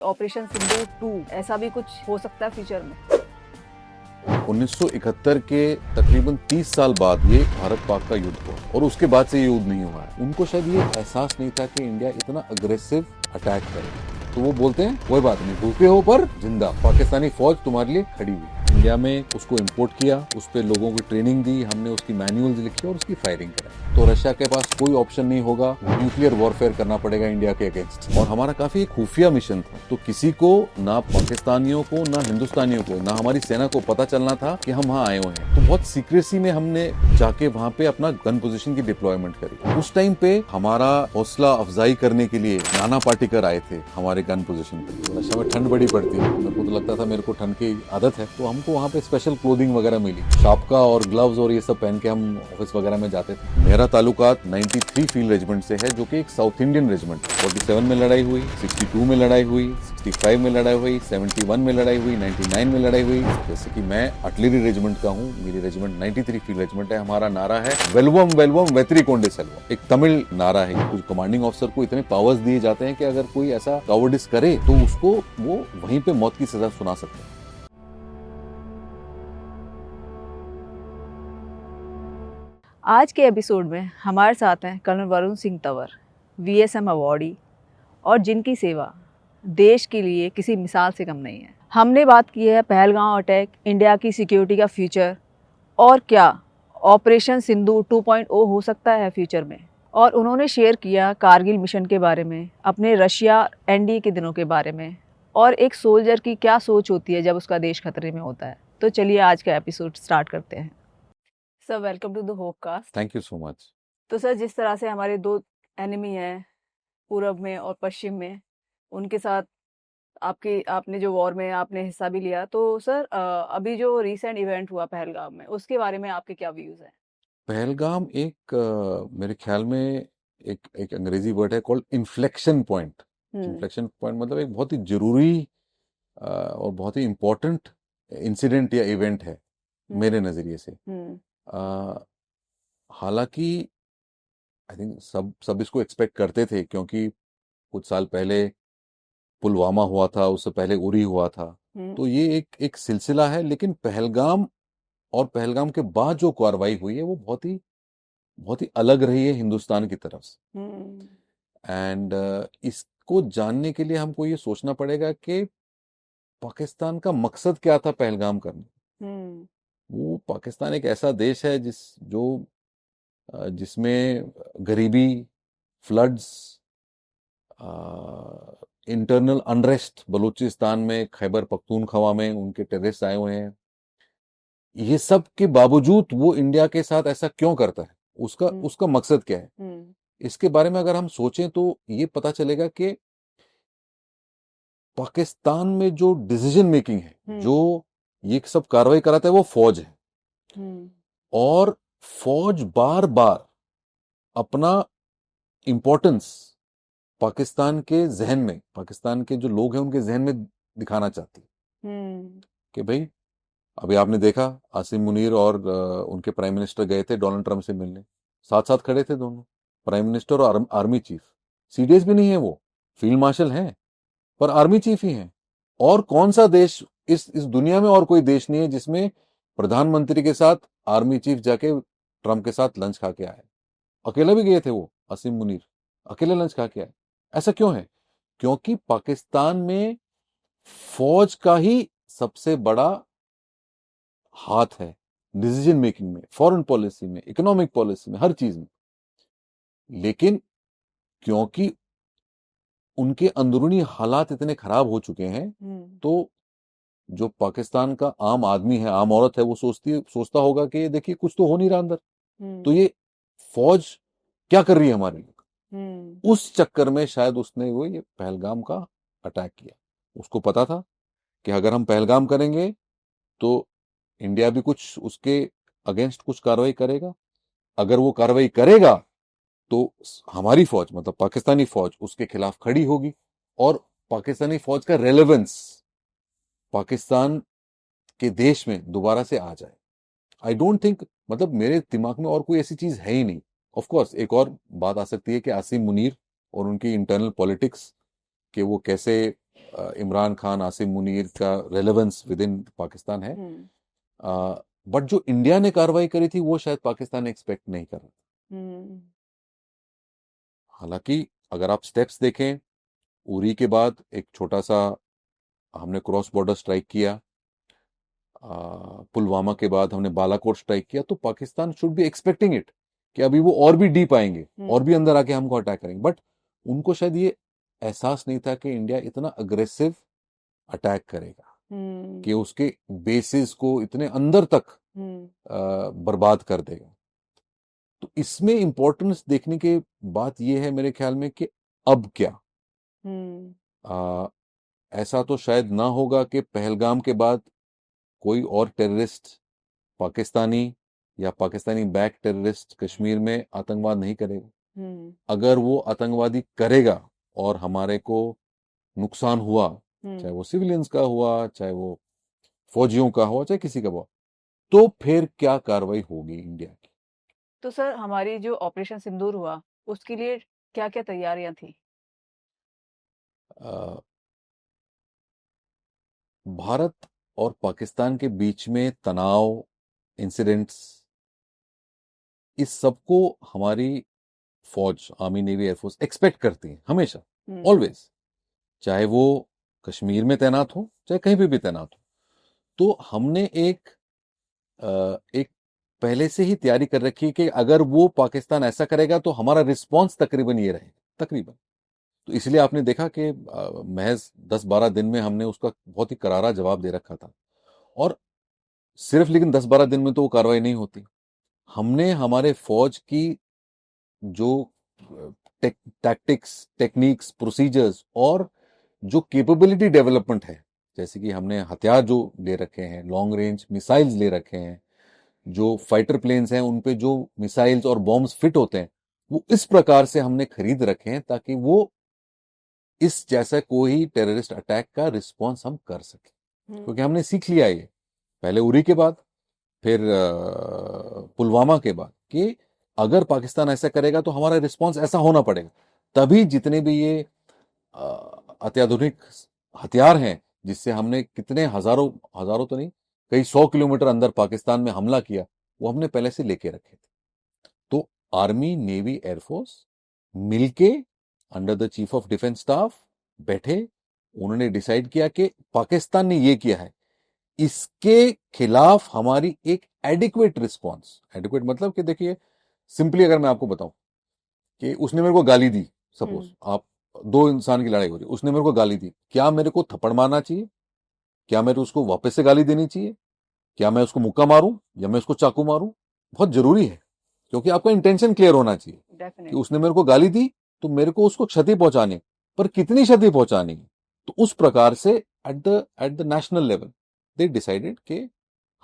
Operation सिंदूर 2 ऐसा भी कुछ हो सकता है फ्यूचर में? 1971 के तकरीबन 30 साल बाद ये भारत पाक का युद्ध हुआ और उसके बाद से ये युद्ध नहीं हुआ है। उनको शायद ये एहसास नहीं था कि इंडिया इतना अग्रेसिव अटैक करे, तो वो बोलते हैं कोई बात नहीं, भूखे हो पर जिंदा, पाकिस्तानी फौज तुम्हारे लिए खड़ी हुई। इंडिया में उसको इंपोर्ट किया, उस पर लोगों को ट्रेनिंग दी, हमने उसकी मैनुअल्स लिखी और उसकी फायरिंग कराई। तो रशिया के पास कोई ऑप्शन नहीं होगा, न्यूक्लियर वॉरफेयर करना पड़ेगा इंडिया के अगेंस्ट। और हमारा काफी एक खुफिया मिशन था, तो किसी को, ना पाकिस्तानियों को ना हिंदुस्तानियों को, ना हमारी सेना को पता चलना था कि हम वहाँ आए हुए हैं। तो बहुत सीक्रेसी में हमने जाके वहाँ पे अपना गन पोजीशन की डिप्लॉयमेंट करी। उस टाइम पे हमारा हौसला अफजाई करने के लिए नाना पाटेकर आए थे हमारे गन पोजीशन पे। रशिया में ठंड बड़ी पड़ती है, मेरे को तो लगता था मेरे को ठंड की आदत है, तो हमको वहाँ पे स्पेशल क्लोथिंग वगैरह मिली, शापका और ग्लव्स और ये सब पहन के हम ऑफिस वगैरह में जाते थे। मेरा ताल्लुकात 93 फील्ड रेजिमेंट से है, जो कि एक साउथ इंडियन रेजिमेंट है। 47 में लड़ाई हुई, 62 में लड़ाई हुई, 65 में लड़ाई हुई, 71 में लड़ाई हुई, 99 में लड़ाई हुई। जैसे कि मैं आर्टिलरी रेजिमेंट का हूँ, मेरी रेजिमेंट 93 फील्ड रेजिमेंट है। हमारा नारा है वेलवम वेलवम वेत्री कोंडे सेल्वम, एक तमिल नारा है। कुछ कमांडिंग ऑफिसर को इतने पावर्स दिए जाते हैं कि अगर कोई ऐसा कावर्डिस करे तो उसको वो वहीं पे मौत की सजा सुना सकते हैं। आज के एपिसोड में हमारे साथ हैं colonel Varun Singh Tanwar, VSM awardee, और जिनकी सेवा देश के लिए किसी मिसाल से कम नहीं है। हमने बात की है पहलगाम अटैक, इंडिया की सिक्योरिटी का फ्यूचर, और क्या ऑपरेशन सिंदूर 2.0 हो सकता है फ्यूचर में। और उन्होंने शेयर किया कारगिल मिशन के बारे में, अपने रशिया NDA के दिनों के बारे में, और एक सोल्जर की क्या सोच होती है जब उसका देश खतरे में होता है। तो चलिए आज का एपिसोड स्टार्ट करते हैं। Sir, welcome to the Hopecast. Thank you so much. तो सर, जिस तरह से हमारे दो एनिमी हैं, पूरब में और पश्चिम में, उनके साथ आपने जो वॉर में आपने हिस्सा भी लिया, तो सर अभी जो रिसेंट इवेंट हुआ पहलगाम में, उसके बारे में आपके क्या व्यूज़ हैं? पहलगाम एक मेरे ख्याल में एक अंग्रेजी वर्ड है called inflection point. Inflection point मतलब एक बहुत ही जरूरी और बहुत ही इम्पोर्टेंट इंसिडेंट या इवेंट है मेरे नज़रिए से। हालांकि आई थिंक सब इसको एक्सपेक्ट करते थे, क्योंकि कुछ साल पहले पुलवामा हुआ था, उससे पहले उरी हुआ था, तो ये एक सिलसिला है। लेकिन पहलगाम और पहलगाम के बाद जो कार्रवाई हुई है वो बहुत ही अलग रही है हिंदुस्तान की तरफ से। एंड इसको जानने के लिए हमको ये सोचना पड़ेगा कि पाकिस्तान का मकसद क्या था पहलगाम करना। वो पाकिस्तान एक ऐसा देश है जिसमें गरीबी, फ्लड्स, इंटरनल अनरेस्ट, बलूचिस्तान में, खैबर पख्तूनख्वा में उनके टेररिस्ट आए हुए हैं। ये सब के बावजूद वो इंडिया के साथ ऐसा क्यों करता है, उसका मकसद क्या है, इसके बारे में अगर हम सोचें तो ये पता चलेगा कि पाकिस्तान में जो डिसीजन मेकिंग है, जो ये सब कार्रवाई कराता है, वो फौज है। और फौज बार बार अपना इंपॉर्टेंस पाकिस्तान के जहन में, पाकिस्तान के जो लोग हैं उनके जहन में दिखाना चाहती कि भाई, अभी आपने देखा आसिम मुनीर और उनके प्राइम मिनिस्टर गए थे डोनाल्ड ट्रंप से मिलने, साथ साथ खड़े थे दोनों, प्राइम मिनिस्टर और आर्मी चीफ। सीडीएस भी नहीं है वो, फील्ड मार्शल हैं, पर आर्मी चीफ ही हैं। और कौन सा देश, इस दुनिया में और कोई देश नहीं है जिसमें प्रधानमंत्री के साथ आर्मी चीफ जाके ट्रंप के साथ लंच खा के आए। अकेले भी गए थे वो, आसिम मुनीर अकेले लंच खा के आए। ऐसा क्यों है? क्योंकि पाकिस्तान में फौज का ही सबसे बड़ा हाथ है डिसीजन मेकिंग में, फॉरेन पॉलिसी में, इकोनॉमिक पॉलिसी में, हर चीज में। लेकिन क्योंकि उनके अंदरूनी हालात इतने खराब हो चुके हैं, तो जो पाकिस्तान का आम आदमी है, आम औरत है, वो सोचता होगा कि देखिए कुछ तो हो नहीं रहा अंदर, तो ये फौज क्या कर रही है हमारे लिए। उस चक्कर में शायद उसने वो ये पहलगाम का अटैक किया। उसको पता था कि अगर हम पहलगाम करेंगे तो इंडिया भी कुछ उसके अगेंस्ट कुछ कार्रवाई करेगा। अगर वो कार्रवाई करेगा तो हमारी फौज, मतलब पाकिस्तानी फौज, उसके खिलाफ खड़ी होगी और पाकिस्तानी फौज का रेलेवेंस पाकिस्तान के देश में दोबारा से आ जाए। आई डोंट थिंक, मतलब मेरे दिमाग में और कोई ऐसी चीज है ही नहीं। ऑफ कोर्स एक और बात आ सकती है कि आसिम मुनीर और उनकी इंटरनल पॉलिटिक्स, कि वो कैसे इमरान खान, आसिम मुनीर का रेलेवेंस विद इन पाकिस्तान है, बट जो इंडिया ने कार्रवाई करी थी वो शायद पाकिस्तान एक्सपेक्ट नहीं कर रहा। हालांकि अगर आप स्टेप्स देखें, उरी के बाद एक छोटा सा हमने क्रॉस बॉर्डर स्ट्राइक किया, पुलवामा के बाद हमने बालाकोट स्ट्राइक किया, तो Pakistan should be expecting it कि अभी वो और भी डीप आएंगे और भी अंदर आके हमको अटैक करेंगे। बट उनको शायद ये एहसास नहीं था कि इंडिया इतना अग्रेसिव अटैक करेगा, कि उसके बेसिस को इतने अंदर तक बर्बाद कर देगा। तो इसमें इंपॉर्टेंस देखने की बात यह है मेरे ख्याल में कि अब क्या, ऐसा तो शायद ना होगा कि पहलगाम के बाद कोई और टेररिस्ट पाकिस्तानी या पाकिस्तानी बैक टेररिस्ट कश्मीर में आतंकवाद नहीं करेगा। अगर वो आतंकवादी करेगा और हमारे को नुकसान हुआ, चाहे वो सिविलियंस का हुआ, चाहे वो फौजियों का हुआ, चाहे किसी का हुआ, तो फिर क्या कार्रवाई होगी इंडिया की। तो सर, हमारी जो ऑपरेशन सिंदूर हुआ उसके लिए क्या क्या तैयारियां थी? भारत और पाकिस्तान के बीच में तनाव, इंसिडेंट्स, इस सबको हमारी फौज, आर्मी, नेवी, एयरफोर्स एक्सपेक्ट करती है हमेशा, ऑलवेज, चाहे वो कश्मीर में तैनात हो चाहे कहीं पे भी तैनात हो। तो हमने एक पहले से ही तैयारी कर रखी है कि अगर वो पाकिस्तान ऐसा करेगा तो हमारा रिस्पॉन्स तकरीबन ये रहेगा, तकरीबन। तो इसलिए आपने देखा कि महज 10-12 दिन में हमने उसका बहुत ही करारा जवाब दे रखा था। और सिर्फ लेकिन 10-12 दिन में तो वो कार्रवाई नहीं होती। हमने हमारे फौज की जो टैक्टिक्स, टेक्निक्स, प्रोसीजर्स और जो कैपेबिलिटी डेवलपमेंट है, जैसे कि हमने हथियार जो ले रखे हैं, लॉन्ग रेंज मिसाइल्स ले रखे हैं, जो फाइटर प्लेन्स हैं उन पे जो मिसाइल्स और बॉम्ब्स फिट होते हैं, वो इस प्रकार से हमने खरीद रखे हैं ताकि वो इस जैसा कोई टेररिस्ट अटैक का रिस्पॉन्स हम कर सके। क्योंकि हमने सीख लिया ये पहले उरी के बाद, फिर पुलवामा के बाद, कि अगर पाकिस्तान ऐसा करेगा तो हमारा रिस्पॉन्स ऐसा होना पड़ेगा। तभी जितने भी ये अत्याधुनिक हथियार हैं, जिससे हमने कितने हजारों हजारों तो नहीं, कई 100 किलोमीटर अंदर पाकिस्तान में हमला किया, वो हमने पहले से लेके रखे थे। तो आर्मी, नेवी, एयरफोर्स मिलके under the chief of defence staff बैठे, उन्होंने डिसाइड किया कि पाकिस्तान ने ये किया है, इसके खिलाफ हमारी एक एडिक्वेट रिस्पॉन्स, एडिक्वेट मतलब कि देखिए, सिंपली अगर मैं आपको बताऊं कि उसने मेरे को गाली दी, सपोज आप दो इंसान की लड़ाई हो रही, उसने मेरे को गाली दी, क्या मेरे को थप्पड़ मारना चाहिए, क्या मेरे उसको वापस से गाली देनी चाहिए, क्या मैं उसको मुक्का मारूं या मैं उसको चाकू मारूं? बहुत जरूरी है, क्योंकि आपका इंटेंशन क्लियर होना चाहिए कि उसने मेरे को गाली दी तो मेरे को उसको क्षति पहुंचानी, पर कितनी क्षति पहुंचानी है। तो उस प्रकार से at the national level they decided कि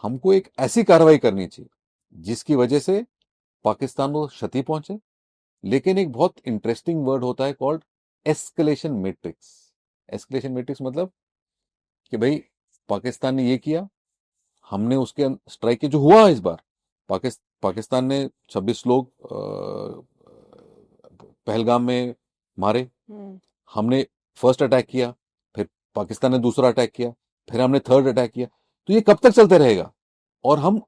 हमको एक ऐसी कार्रवाई करनी चाहिए जिसकी वजह से पाकिस्तान को क्षति पहुंचे। लेकिन एक बहुत इंटरेस्टिंग वर्ड होता है called escalation matrix. Escalation matrix मतलब कि भाई पाकिस्तान ने ये किया, हमने उसके स्ट्राइक के जो हुआ इस बार, पाकिस्तान ने 26 लोग पहलगाम में मारे, हमने फर्स्ट अटैक किया, फिर पाकिस्तान ने दूसरा अटैक किया, फिर हमने थर्ड अटैक किया। तो ये कब तक चलते रहेगा, और हम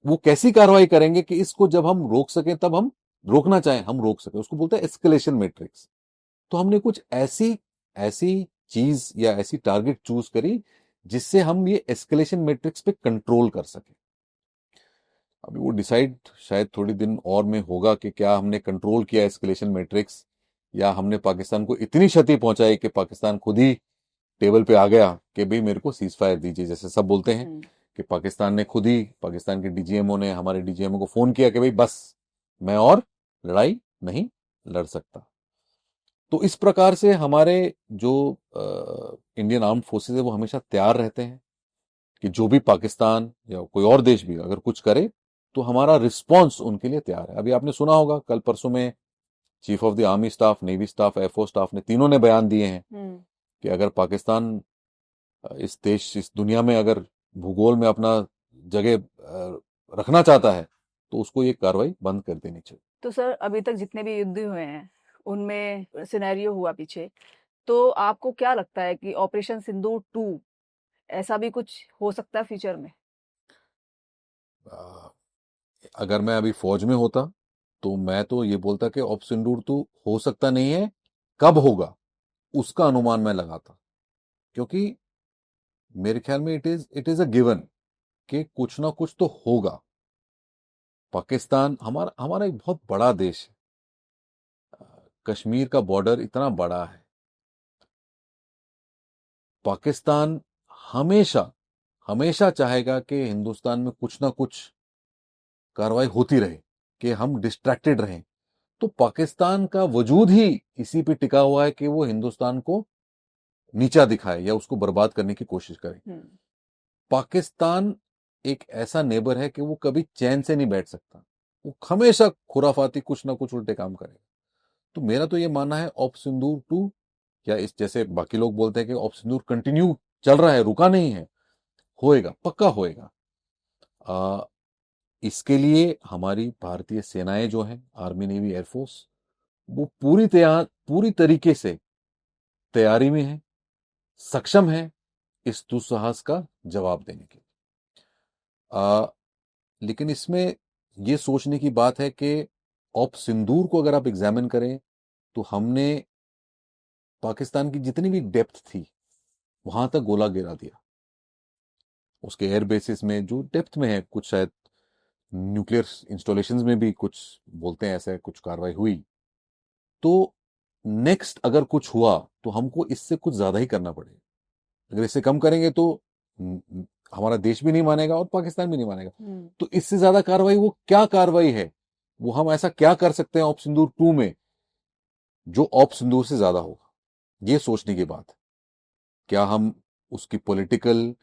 वो कैसी कार्रवाई करेंगे कि इसको जब हम रोक सकें, तब हम रोकना चाहें हम रोक सकें, उसको बोलते हैं एस्केलेशन मैट्रिक्स। तो हमने कुछ ऐसी ऐसी चीज या ऐसी टारगेट चूज करी जिससे हम ये एस्केलेशन मैट्रिक्स पे कंट्रोल कर सके। अभी वो डिसाइड शायद थोड़ी दिन और में होगा कि क्या हमने कंट्रोल किया एस्केलेशन मैट्रिक्स, या हमने पाकिस्तान को इतनी क्षति पहुंचाई कि पाकिस्तान खुद ही टेबल पे आ गया कि भाई मेरे को सीज फायर दीजिए, जैसे सब बोलते हैं कि पाकिस्तान ने खुद ही, पाकिस्तान के डीजीएमओ ने हमारे डीजीएमओ को फोन किया कि भाई बस मैं और लड़ाई नहीं लड़ सकता। तो इस प्रकार से हमारे जो इंडियन आर्म्ड फोर्सेस है वो हमेशा तैयार रहते हैं कि जो भी पाकिस्तान या कोई और देश भी अगर कुछ करे तो हमारा रिस्पॉन्स उनके लिए तैयार है। अभी आपने सुना होगा कल परसों में chief of the army staff, navy staff, air force staff ने, तीनों ने बयान दिए हैं कि अगर पाकिस्तान इस देश, इस दुनिया में अगर भूगोल में अपना जगह रखना चाहता है तो उसको ये कार्रवाई बंद कर देनी चाहिए। तो सर, अभी तक जितने भी युद्ध हुए हैं उनमें सिनेरियो हुआ पीछे, तो आपको क्या लगता है कि ऑपरेशन सिंदूर 2 ऐसा भी कुछ हो सकता है फ्यूचर में? आ, अगर मैं अभी फौज में होता तो मैं तो ये बोलता कि ऑपरेशन सिंदूर तो हो सकता नहीं है, कब होगा उसका अनुमान मैं लगाता। क्योंकि मेरे ख्याल में इट इज अ गिवन कि कुछ ना कुछ तो होगा। पाकिस्तान हमारा हमारा एक बहुत बड़ा देश है। कश्मीर का बॉर्डर इतना बड़ा है। पाकिस्तान हमेशा हमेशा चाहेगा कि हिंदुस्तान में कुछ ना कुछ कार्रवाई होती रहे, कि हम डिस्ट्रैक्टेड रहें। तो पाकिस्तान का वजूद ही इसी पे टिका हुआ है कि वो हिंदुस्तान को नीचा दिखाए या उसको बर्बाद करने की कोशिश करे। पाकिस्तान एक ऐसा नेबर है कि वो कभी चैन से नहीं बैठ सकता। वो हमेशा खुराफाती कुछ ना कुछ उल्टे काम करेगा। तो मेरा तो ये मानना है ऑपरेशन सिंदूर 2, या इस जैसे बाकी लोग बोलते हैं कि ऑपरेशन सिंदूर कंटिन्यू चल रहा है, रुका नहीं है, होएगा, पक्का होएगा। इसके लिए हमारी भारतीय सेनाएं जो हैं, आर्मी, नेवी, एयरफोर्स, वो पूरी तरीके से तैयारी में है, सक्षम है इस दुस्साहस का जवाब देने के। लेकिन इसमें ये सोचने की बात है कि ऑप सिंदूर को अगर आप एग्जामिन करें तो हमने पाकिस्तान की जितनी भी डेप्थ थी वहां तक गोला गिरा दिया। उसके एयर बेसिस में जो डेप्थ में है, कुछ शायद न्यूक्लियर इंस्टॉलेशंस में भी कुछ बोलते हैं ऐसा कुछ कार्रवाई हुई। तो नेक्स्ट अगर कुछ हुआ तो हमको इससे कुछ ज्यादा ही करना पड़ेगा। अगर इससे कम करेंगे तो हमारा देश भी नहीं मानेगा और पाकिस्तान भी नहीं मानेगा। तो इससे ज्यादा कार्रवाई वो क्या कार्रवाई है, वो हम ऐसा क्या कर सकते हैं ऑप सिंदूर 2 में जो ऑप सिंदूर से ज्यादा होगा, ये सोचने की बात है। क्या हम उसकी पॉलिटिकल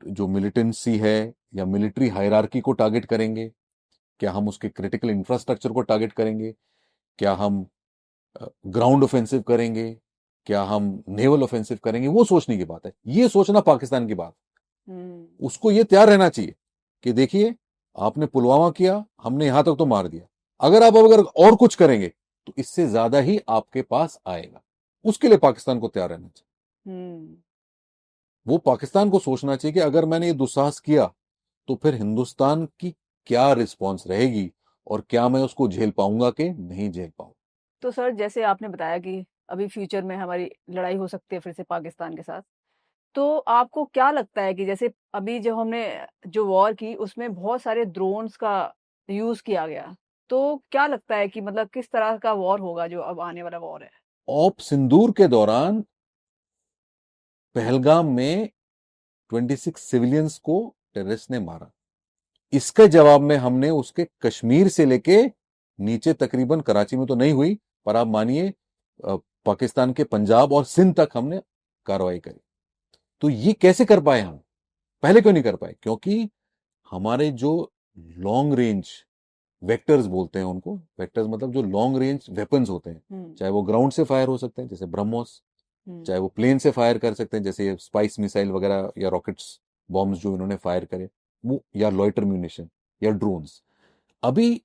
जो मिलिटेंसी है या मिलिट्री हायरार्की को टारगेट करेंगे? क्या हम उसके क्रिटिकल इंफ्रास्ट्रक्चर को टारगेट करेंगे? क्या हम ग्राउंड ऑफेंसिव करेंगे? क्या हम नेवल ऑफेंसिव करेंगे? वो सोचने की बात है। ये सोचना पाकिस्तान की बात। उसको ये तैयार रहना चाहिए कि देखिए, आपने पुलवामा किया, हमने यहां तक तो मार दिया, अगर और कुछ करेंगे तो इससे ज्यादा ही आपके पास आएगा। उसके लिए पाकिस्तान को तैयार रहना चाहिए। वो पाकिस्तान को सोचना चाहिए कि अगर मैंने ये दुस्साहस किया तो फिर हिंदुस्तान की क्या रिस्पॉन्स रहेगी और क्या मैं उसको झेल पाऊंगा कि नहीं झेल पाऊंगा। तो सर, जैसे आपने बताया कि अभी फ्यूचर में हमारी लड़ाई हो सकती है फिर से पाकिस्तान के साथ, तो आपको क्या लगता है कि जैसे अभी जो हमने जो वॉर की उसमें बहुत सारे ड्रोन्स का यूज किया गया, तो क्या लगता है कि मतलब किस तरह का वॉर होगा जो अब आने वाला वॉर है? ऑप सिंदूर के दौरान पहलगाम में 26 सिविलियंस को टेररिस्ट ने मारा। इसके जवाब में हमने उसके कश्मीर से लेके नीचे तकरीबन कराची में तो नहीं हुई, पर आप मानिए पाकिस्तान के पंजाब और सिंध तक हमने कार्रवाई करी। तो ये कैसे कर पाए हम? पहले क्यों नहीं कर पाए? क्योंकि हमारे जो लॉन्ग रेंज वेक्टर्स बोलते हैं उनको, वेक्टर्स मतलब जो लॉन्ग रेंज वेपन्स होते हैं, चाहे वो ग्राउंड से फायर हो सकते हैं जैसे ब्रह्मोस, चाहे वो प्लेन से फायर कर सकते हैं जैसे स्पाइस मिसाइल वगैरह या रॉकेट्स बॉम्ब्स जो इन्होंने फायर करे वो, या लॉइटर म्यूनिशन या ड्रोन्स। अभी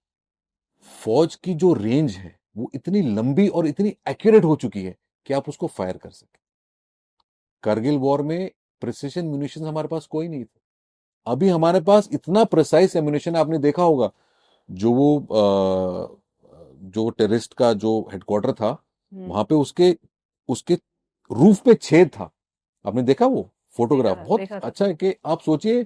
फौज की जो रेंज है वो इतनी लंबी और इतनी एक्यूरेट हो चुकी है कि आप उसको फायर कर सके। कारगिल वॉर में प्रिसिशन म्यूनिशन हमारे पास कोई नहीं था। अभी हमारे पास इतना प्रिसाइज एम्यूनिशन, आपने देखा होगा जो वो जो टेररिस्ट का जो हेडक्वार्टर था वहां पे उसके उसके रूफ पे छेद था। आपने देखा वो फोटोग्राफ? बहुत अच्छा है कि आप सोचिए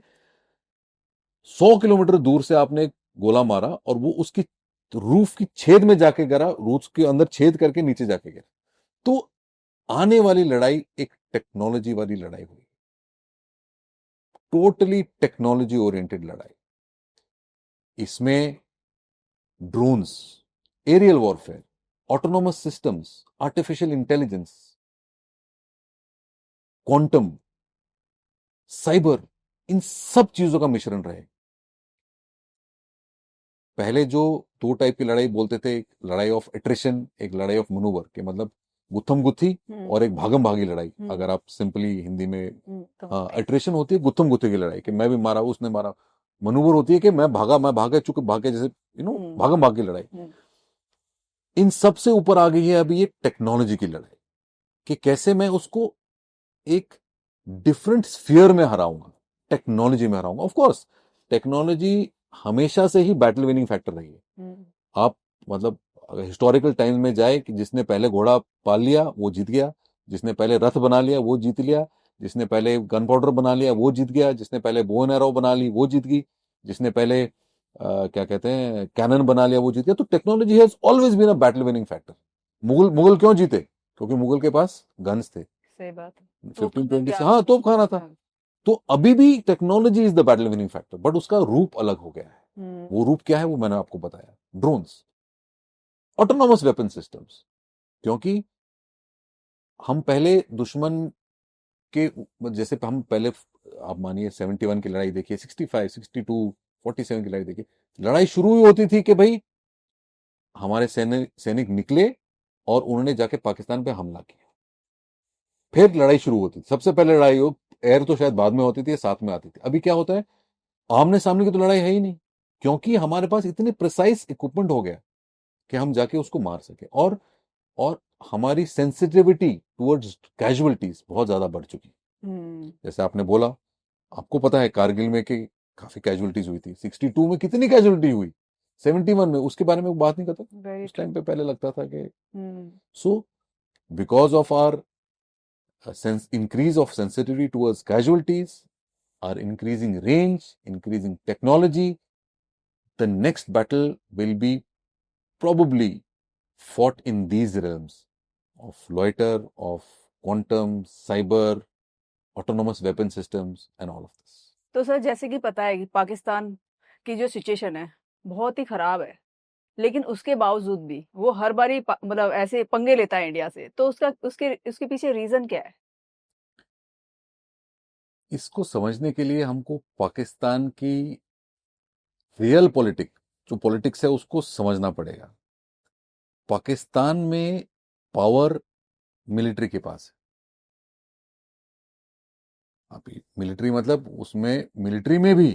100 किलोमीटर दूर से आपने गोला मारा और वो उसकी रूफ की छेद में जाके गिरा, रूफ के अंदर छेद करके नीचे जाके गिरा। तो आने वाली लड़ाई एक टेक्नोलॉजी वाली लड़ाई हुई, टोटली टेक्नोलॉजी ओरिएंटेड लड़ाई। इसमें drones, aerial warfare, autonomous systems, artificial intelligence, quantum, cyber, इन सब चीजों का मिश्रण रहे। पहले जो दो टाइप की लड़ाई बोलते थे, एक लड़ाई ऑफ एट्रिशन, एक लड़ाई ऑफ मनूवर, के मतलब गुत्थम गुत्थी और एक भागम भागी लड़ाई। अगर आप सिंपली हिंदी में, एट्रिशन होती है गुत्थम गुत्थी की लड़ाई कि मैं भी मारा उसने मारा। मनूवर होती है कि मैं भागा चुके भागे, जैसे भागम भाग की लड़ाई। इन सबसे ऊपर आ गई है अभी ये टेक्नोलॉजी की लड़ाई। कि कैसे मैं उसको एक डिफरेंट स्फीयर में हराऊंगा, टेक्नोलॉजी में हराऊंगा। ऑफ कोर्स टेक्नोलॉजी हमेशा से ही बैटल विनिंग फैक्टर रही है। आप मतलब हिस्टोरिकल टाइम में जाए कि जिसने पहले घोड़ा पाल लिया वो जीत गया, जिसने पहले रथ बना लिया वो जीत लिया, जिसने पहले गन पाउडर बना लिया वो जीत गया, जिसने पहले बो एंड एरो बना ली वो जीत गई, जिसने पहले क्या कहते हैं कैनन बना लिया वो जीत गया। तो technology has always been a battle winning factor. Mughal Mughal क्यों जीते? क्योंकि मुगल के पास गन्स थे। सही बात है। 1520 से हाँ तोप खाना था। तो अभी भी technology is the battle winning factor, but उसका रूप अलग हो गया है। वो रूप क्या है वो मैंने आपको बताया, ड्रोन्स, ऑटोनॉमस वेपन सिस्टम्स। क्योंकि हम पहले दुश्मन के, जैसे हम पहले, आप मानिए 71 की लड़ाई देखिए, 65, 62, 47 की लड़ाई देखिए, लड़ाई शुरू ही होती थी कि भाई हमारे सैनिक निकले और उन्होंने जाके पाकिस्तान पे हमला किया, फिर लड़ाई शुरू होती थी। सबसे पहले लड़ाई हो एयर तो शायद बाद में होती थी, साथ में आती थी। अभी क्या होता है, आमने सामने की तो लड़ाई है ही नहीं, क्योंकि हमारे पास इतने प्रिसाइज इक्विपमेंट हो गया कि हम जाके उसको मार सके। और हमारी सेंसिटिविटी टुवर्ड्स कैजुअलिटीज बहुत ज्यादा बढ़ चुकी। जैसे आपने बोला, आपको पता है कारगिल में कि काफी कैजुअलिटीज हुई थी। 62 में कितनी कैजुअलिटी हुई, 71 में, उसके बारे में बात नहीं करता उस टाइम पे। पहले लगता था कि so because of our increase of sensitivity towards casualties, our increasing range, increasing technology, the next battle will be probably fought in these realms of loiter, of quantum, cyber, autonomous weapon systems and all of this. तो sir जैसे कि पता है कि पाकिस्तान की जो situation है बहुत ही खराब है, लेकिन उसके बावजूद भी वो हर बारी मतलब ऐसे पंगे लेता है इंडिया से। तो उसके पीछे रीजन क्या है? इसको समझने के लिए हमको पाकिस्तान की रियल जो पॉलिटिक्स है उसको समझना पड़ेगा। पाकिस्तान में पावर मिलिट्री के पास है। अभी मिलिट्री मतलब उसमें मिलिट्री में भी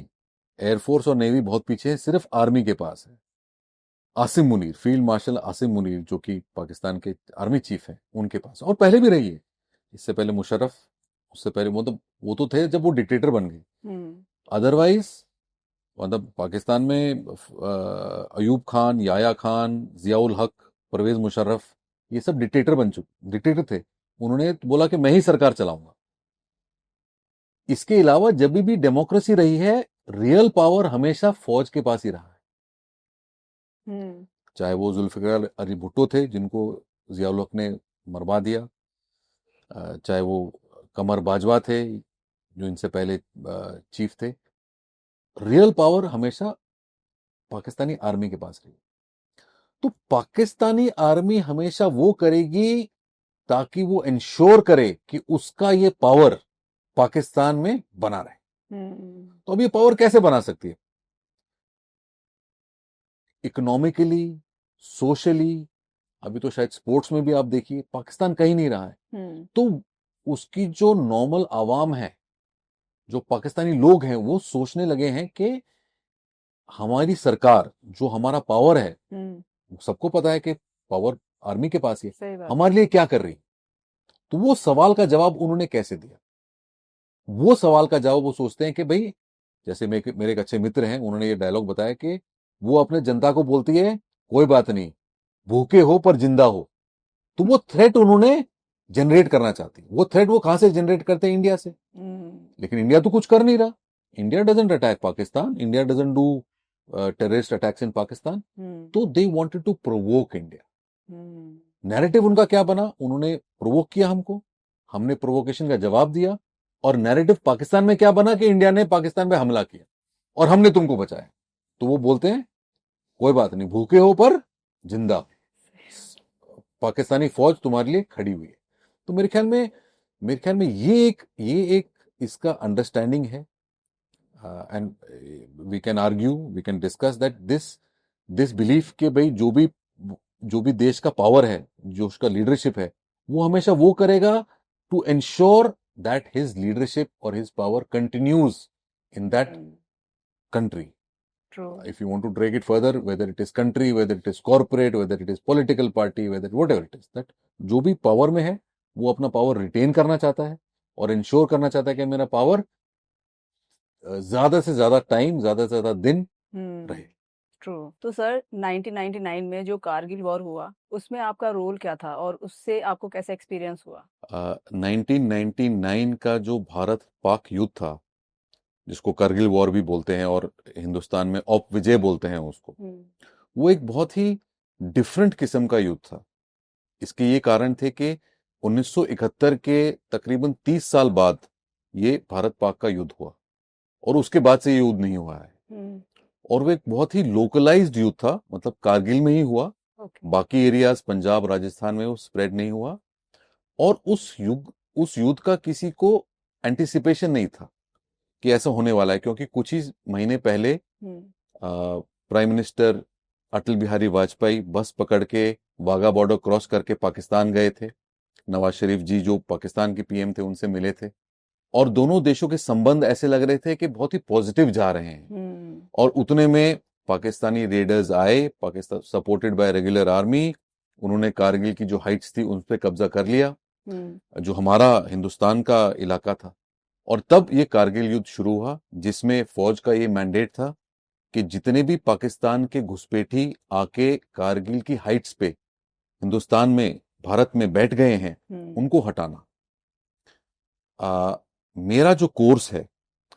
एयरफोर्स और नेवी बहुत पीछे है, सिर्फ आर्मी के पास है। आसिम मुनीर, फील्ड मार्शल आसिम मुनीर, जो कि पाकिस्तान के आर्मी चीफ हैं, उनके पास, और पहले भी रही है। इससे पहले मुशर्रफ, उससे पहले वो तो थे जब वो डिक्टेटर बन गए। अदरवाइज मतलब पाकिस्तान में अयूब खान, याया खान, जियाउल हक, परवेज मुशर्रफ, ये सब डिक्टेटर थे। उन्होंने बोला कि मैं ही सरकार चलाऊंगा। इसके अलावा जब भी डेमोक्रेसी रही है, रियल पावर हमेशा फौज के पास ही रहा है। चाहे वो जुल्फिकार अली भुट्टो थे जिनको जियाउल हक ने मरवा दिया, चाहे वो कमर बाजवा थे जो इनसे पहले चीफ थे। रियल पावर हमेशा पाकिस्तानी आर्मी के पास रही। तो पाकिस्तानी आर्मी हमेशा वो करेगी ताकि वो इंश्योर करे कि उसका ये पावर पाकिस्तान में बना रहे। तो अब ये पावर कैसे बना सकती है? इकोनॉमिकली, सोशली, अभी तो शायद स्पोर्ट्स में भी आप देखिए पाकिस्तान कहीं नहीं रहा है। तो उसकी जो नॉर्मल आवाम है, जो पाकिस्तानी लोग हैं, वो सोचने लगे हैं कि हमारी सरकार, जो हमारा पावर है, सबको पता है कि पावर आर्मी के पास ही है, हमारे लिए क्या कर रही। तो वो सवाल का जवाब उन्होंने कैसे दिया? वो सवाल का जवाब वो सोचते हैं कि भाई, जैसे मेरे एक अच्छे मित्र हैं, उन्होंने ये डायलॉग बताया कि वो अपने जनता को बोलती है, कोई बात नहीं, भूखे हो पर जिंदा हो। तो वो थ्रेट उन्होंने जनरेट करना चाहती। वो थ्रेट वो कहां से जनरेट करते हैं? इंडिया से। लेकिन इंडिया तो कुछ कर नहीं रहा। India doesn't attack Pakistan, India doesn't do terrorist attacks in Pakistan. तो they wanted to provoke India. Narrative उनका क्या बना? उन्होंने प्रोवोक किया हमको, हमने प्रोवोकेशन का जवाब दिया, और नैरेटिव पाकिस्तान में क्या बना कि इंडिया ने पाकिस्तान पे हमला किया और हमने तुमको बचाया। तो वो बोलते हैं कोई बात नहीं, भूखे हो पर जिंदा, पाकिस्तानी फौज तुम्हारे लिए खड़ी हुई है। तो मेरे ख्याल में ये एक इसका अंडरस्टैंडिंग है। And we can argue, we can discuss that this belief के भाई जो भी देश का पावर है, जो उसका लीडरशिप है, वो हमेशा वो करेगा to ensure that his leadership और his power continues in that country. True. If you want to drag it further, whether it is country, whether it is corporate, whether it is political party, whether whatever it is, that जो भी power में है वो अपना power retain करना चाहता है और इंश्योर करना चाहता है कि मेरा पावर ज्यादा से ज्यादा टाइम, ज्यादा से ज्यादा दिन रहे। ट्रू। तो सर 1999 में जो कारगिल वॉर हुआ उसमें आपका रोल क्या था और उससे आपको कैसा एक्सपीरियंस हुआ? 1999 का जो भारत पाक युद्ध था, जिसको करगिल वॉर भी बोलते हैं और हिंदुस्तान में औप विजय बोलते हैं उसको, वो एक बहुत ही डिफरेंट किस्म का युद्ध था। इसके ये कारण थे कि 1971 के तकरीबन 30 साल बाद ये भारत पाक का युद्ध हुआ और उसके बाद से ये युद्ध नहीं हुआ है। और वो एक बहुत ही लोकलाइज्ड युद्ध था, मतलब कारगिल में ही हुआ, बाकी एरियाज पंजाब राजस्थान में वो स्प्रेड नहीं हुआ। और उस युद्ध का किसी को एंटिसिपेशन नहीं था कि ऐसा होने वाला है, क्योंकि कुछ ही महीने पहले प्राइम मिनिस्टर अटल बिहारी वाजपेयी बस पकड़ के वाघा बॉर्डर क्रॉस करके पाकिस्तान गए थे। नवाज शरीफ जी जो पाकिस्तान के पीएम थे उनसे मिले थे और दोनों देशों के संबंध ऐसे लग रहे थे कि बहुत ही पॉजिटिव जा रहे हैं। और उतने में पाकिस्तानी रेडर्स आए, Pakistan supported by regular army, उन्होंने कारगिल की जो हाइट्स थी उन पे कब्जा कर लिया, जो हमारा हिंदुस्तान का इलाका था। और तब ये कारगिल युद्ध शुरू हुआ, जिसमें फौज का ये मैंडेट था कि जितने भी पाकिस्तान के घुसपैठी आके कारगिल की हाइट्स पे हिंदुस्तान में, भारत में बैठ गए हैं, उनको हटाना। मेरा जो कोर्स है,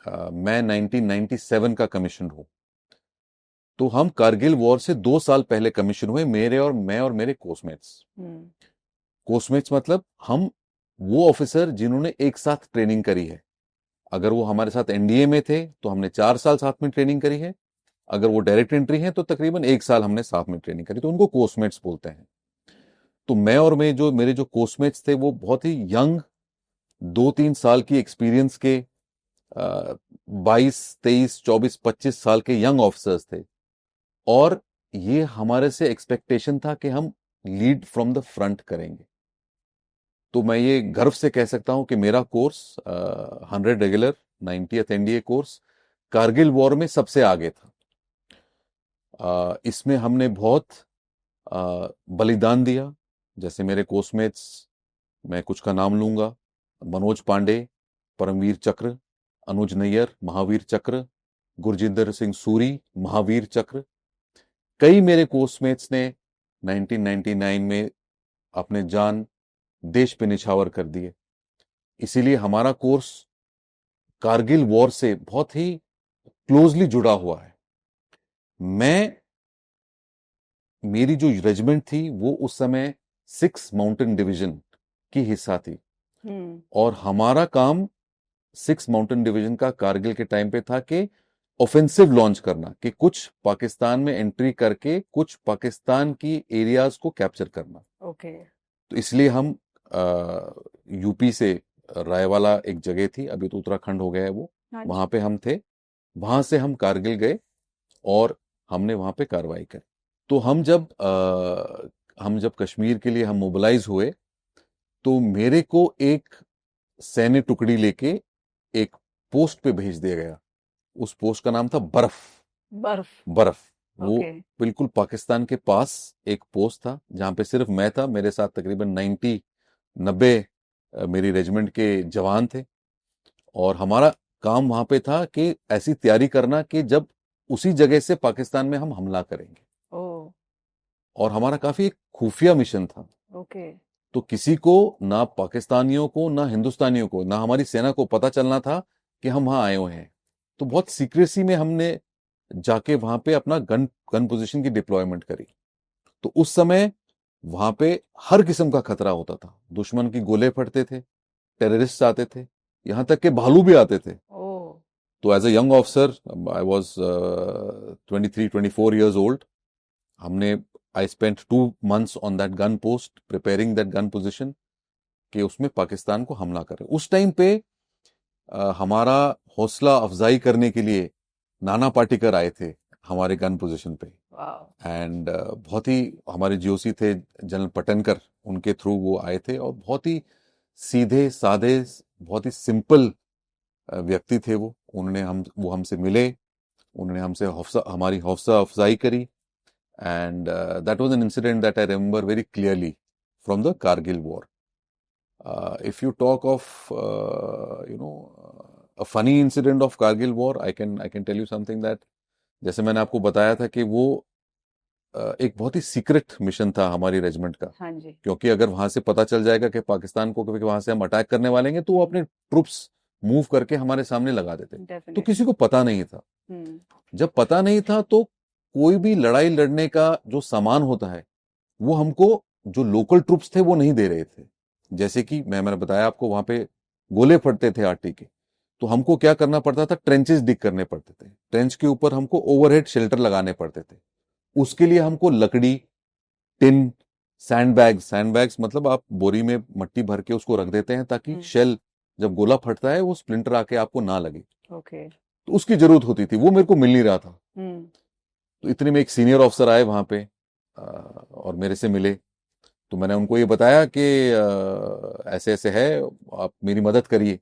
मैं 1997 का कमीशन हूं, तो हम कारगिल वॉर से 2 साल पहले कमीशन हुए, मैं और मेरे कोर्समेट्स। कोर्समेट्स मतलब हम वो ऑफिसर जिन्होंने एक साथ ट्रेनिंग करी है। अगर वो हमारे साथ एनडीए में थे तो हमने 4 साल साथ में ट्रेनिंग करी है, अगर वो डायरेक्ट एंट्री है तो तकरीबन 1 साल हमने साथ में ट्रेनिंग करी, तो उनको कोर्समेट्स बोलते हैं। तो मेरे जो कोर्समेट्स थे वो बहुत ही यंग, 2-3 साल की एक्सपीरियंस के 22, 23, 24, 25 साल के यंग ऑफिसर्स थे। और ये हमारे से एक्सपेक्टेशन था कि हम लीड फ्रॉम द फ्रंट करेंगे। तो मैं ये गर्व से कह सकता हूं कि मेरा course 100 regular 90th NDA course Kargil war में सबसे आगे था। इसमें हमने बहुत बलिदान दिया। जैसे मेरे कोर्समेट्स, मैं कुछ का नाम लूंगा: मनोज पांडे, परमवीर चक्र; अनुज नैयर, महावीर चक्र; गुरजिंदर सिंह सूरी, महावीर चक्र। कई मेरे कोर्समेट्स ने 1999 में अपने जान देश पे निछावर कर दिए। इसीलिए हमारा कोर्स कारगिल वॉर से बहुत ही क्लोजली जुड़ा हुआ है। मेरी जो रेजिमेंट थी वो उस समय 6 माउंटेन डिवीजन की हिस्सा थी और हमारा काम 6 माउंटेन डिवीजन का कारगिल के टाइम पे था कि ऑफेंसिव लॉन्च करना, कि कुछ पाकिस्तान में एंट्री करके कुछ पाकिस्तान की एरियाज को कैप्चर करना। तो इसलिए हम यूपी से रायवाला एक जगह थी, अभी तो उत्तराखंड हो गया है वो, वहां पे हम थे। वहां से हम कारगिल गए और हमने वहां पे कार्रवाई करी। तो हम जब कश्मीर के लिए हम मोबिलाइज हुए तो मेरे को एक सैन्य टुकड़ी लेके एक पोस्ट पे भेज दिया गया। उस पोस्ट का नाम था बर्फ। वो बिल्कुल पाकिस्तान के पास एक पोस्ट था जहां पे सिर्फ मैं था, मेरे साथ तकरीबन 90 मेरी रेजिमेंट के जवान थे। और हमारा काम वहां पे था कि ऐसी तैयारी करना कि जब उसी जगह से पाकिस्तान में हम हमला करेंगे। और हमारा काफी खुफिया मिशन था। तो किसी को, ना पाकिस्तानियों को ना हिंदुस्तानियों को ना हमारी सेना को पता चलना था कि हम वहां आए हुए हैं। तो बहुत सीक्रेसी में हमने जाके वहां पे अपना गन पोजीशन की डिप्लॉयमेंट करी। तो उस समय वहां पे हर किस्म का खतरा होता था। दुश्मन की गोले फटते थे, टेररिस्ट आते थे, यहां तक के भालू भी आते थे। तो as a young officer, I was 23-24 years old, I spent 2 months on that gun post preparing that gun position कि उसमें पाकिस्तान को हमला करें। उस टाइम पे हमारा हौसला अफजाई करने के लिए नाना पाटेकर आए थे हमारे गन पोजीशन पे। एंड बहुत ही हमारे जीओसी थे जनरल पटनकर, उनके थ्रू वो आए थे और बहुत ही सीधे साधे, बहुत ही सिंपल व्यक्ति थे वो। वो हमसे मिले, उन्होंने हमसे हमारी हौसला अफजाई करी। And that was an incident that I remember very clearly from the Kargil war. If you talk of a funny incident of Kargil war, I can tell you something that, जैसे मैंने आपको बताया था कि वो एक बहुत ही सीक्रेट मिशन था हमारी रेजिमेंट का। हाँ जी। क्योंकि अगर वहां से पता चल जाएगा कि पाकिस्तान को कि वहां से हम अटैक करने वाले हैं, तो वो अपने ट्रुप्स मूव करके हमारे सामने लगा देते। तो डेफिनेटली। किसी को पता नहीं था। जब पता नहीं था तो कोई भी लड़ाई लड़ने का जो सामान होता है वो हमको जो लोकल ट्रुप्स थे वो नहीं दे रहे थे। जैसे कि मैंने बताया आपको, वहां पे गोले फटते थे आरटी के, तो हमको क्या करना पड़ता था, ट्रेंचेस डिग करने पड़ते थे। ट्रेंच के ऊपर हमको ओवरहेड शेल्टर लगाने पड़ते थे। उसके लिए हमको लकड़ी, टिन, सैंडबैग्स मतलब आप बोरी में मट्टी भर के उसको रख देते हैं ताकि शेल जब गोला फटता है वो स्प्लिंटर आके आपको ना लगे। ओके। तो उसकी जरूरत होती थी, वो मेरे को मिल नहीं रहा था। तो इतने में एक सीनियर ऑफिसर आए वहां पे और मेरे से मिले। तो मैंने उनको ये बताया कि ऐसे ऐसे है, आप मेरी मदद करिए।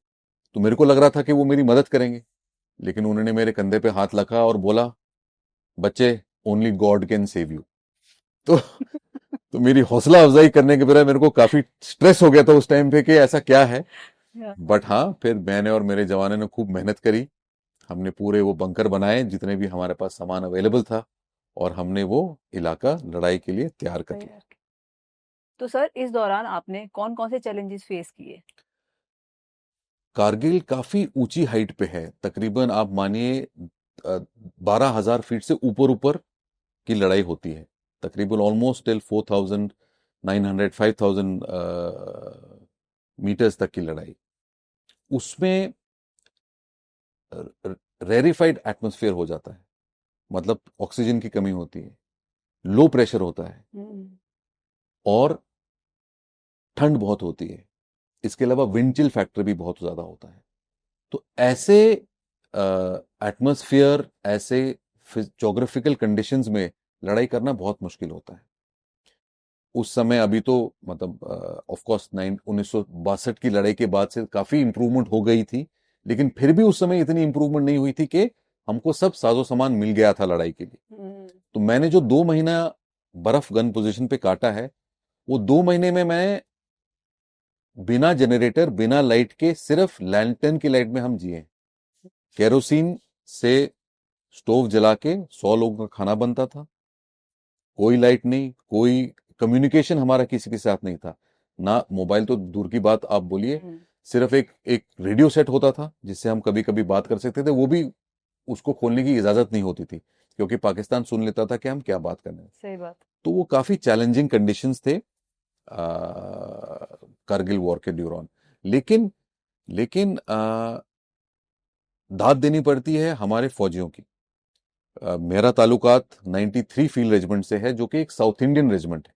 तो मेरे को लग रहा था कि वो मेरी मदद करेंगे, लेकिन उन्होंने मेरे कंधे पे हाथ रखा और बोला, बच्चे, only God can save you. तो तो मेरी हौसला अफजाई करने के बजाय मेरे को काफी स्ट्रेस हो गया था उस टाइम पे कि ऐसा क्या है। बट हाँ, फिर मैंने और मेरे जवानों ने खूब मेहनत करी। हमने पूरे वो बंकर बनाए जितने भी हमारे पास सामान अवेलेबल था, और हमने वो इलाका लड़ाई के लिए तैयार कर लिया। तो सर, इस दौरान आपने कौन कौन से चैलेंजेस फेस किए? कारगिल काफी ऊंची हाइट पे है, तकरीबन आप मानिए 12,000 फीट से ऊपर ऊपर की लड़ाई होती है। तकरीबन ऑलमोस्ट टिल 4,900 5,000 मीटर्स तक की लड़ाई। उसमें रेरिफाइड एटमॉस्फेयर हो जाता है, मतलब ऑक्सीजन की कमी होती है, लो प्रेशर होता है, और ठंड बहुत होती है। इसके अलावा विंड चिल फैक्टर भी बहुत ज्यादा होता है। तो ऐसे एटमॉस्फेयर, ऐसे ज्योग्राफिकल कंडीशंस में लड़ाई करना बहुत मुश्किल होता है। उस समय अभी तो मतलब ऑफ कोर्स 1962 की लड़ाई के बाद से काफी इंप्रूवमेंट हो गई थी, लेकिन फिर भी उस समय इतनी इंप्रूवमेंट नहीं हुई थी कि हमको सब साजो सामान मिल गया था लड़ाई के लिए। तो मैंने जो 2 महीना बर्फ गन पोजीशन पे काटा है, वो 2 महीने में मैं बिना जनरेटर, बिना लाइट के, सिर्फ लैंटर्न की लाइट में हम जिए। केरोसिन से स्टोव जला के 100 लोगों का खाना बनता था। कोई लाइट नहीं, कोई कम्युनिकेशन हमारा किसी के साथ नहीं था, ना मोबाइल तो दूर की बात आप बोलिए। सिर्फ एक एक रेडियो सेट होता था जिससे हम कभी कभी बात कर सकते थे, वो भी उसको खोलने की इजाजत नहीं होती थी क्योंकि पाकिस्तान सुन लेता था कि हम क्या बात कर रहे हैं। सही बात। तो वो काफी चैलेंजिंग कंडीशंस थे कारगिल वॉर के दौरान। लेकिन लेकिन दाद देनी पड़ती है हमारे फौजियों की। मेरा ताल्लुकात 93 फील्ड रेजिमेंट से है, जो कि एक साउथ इंडियन रेजिमेंट है।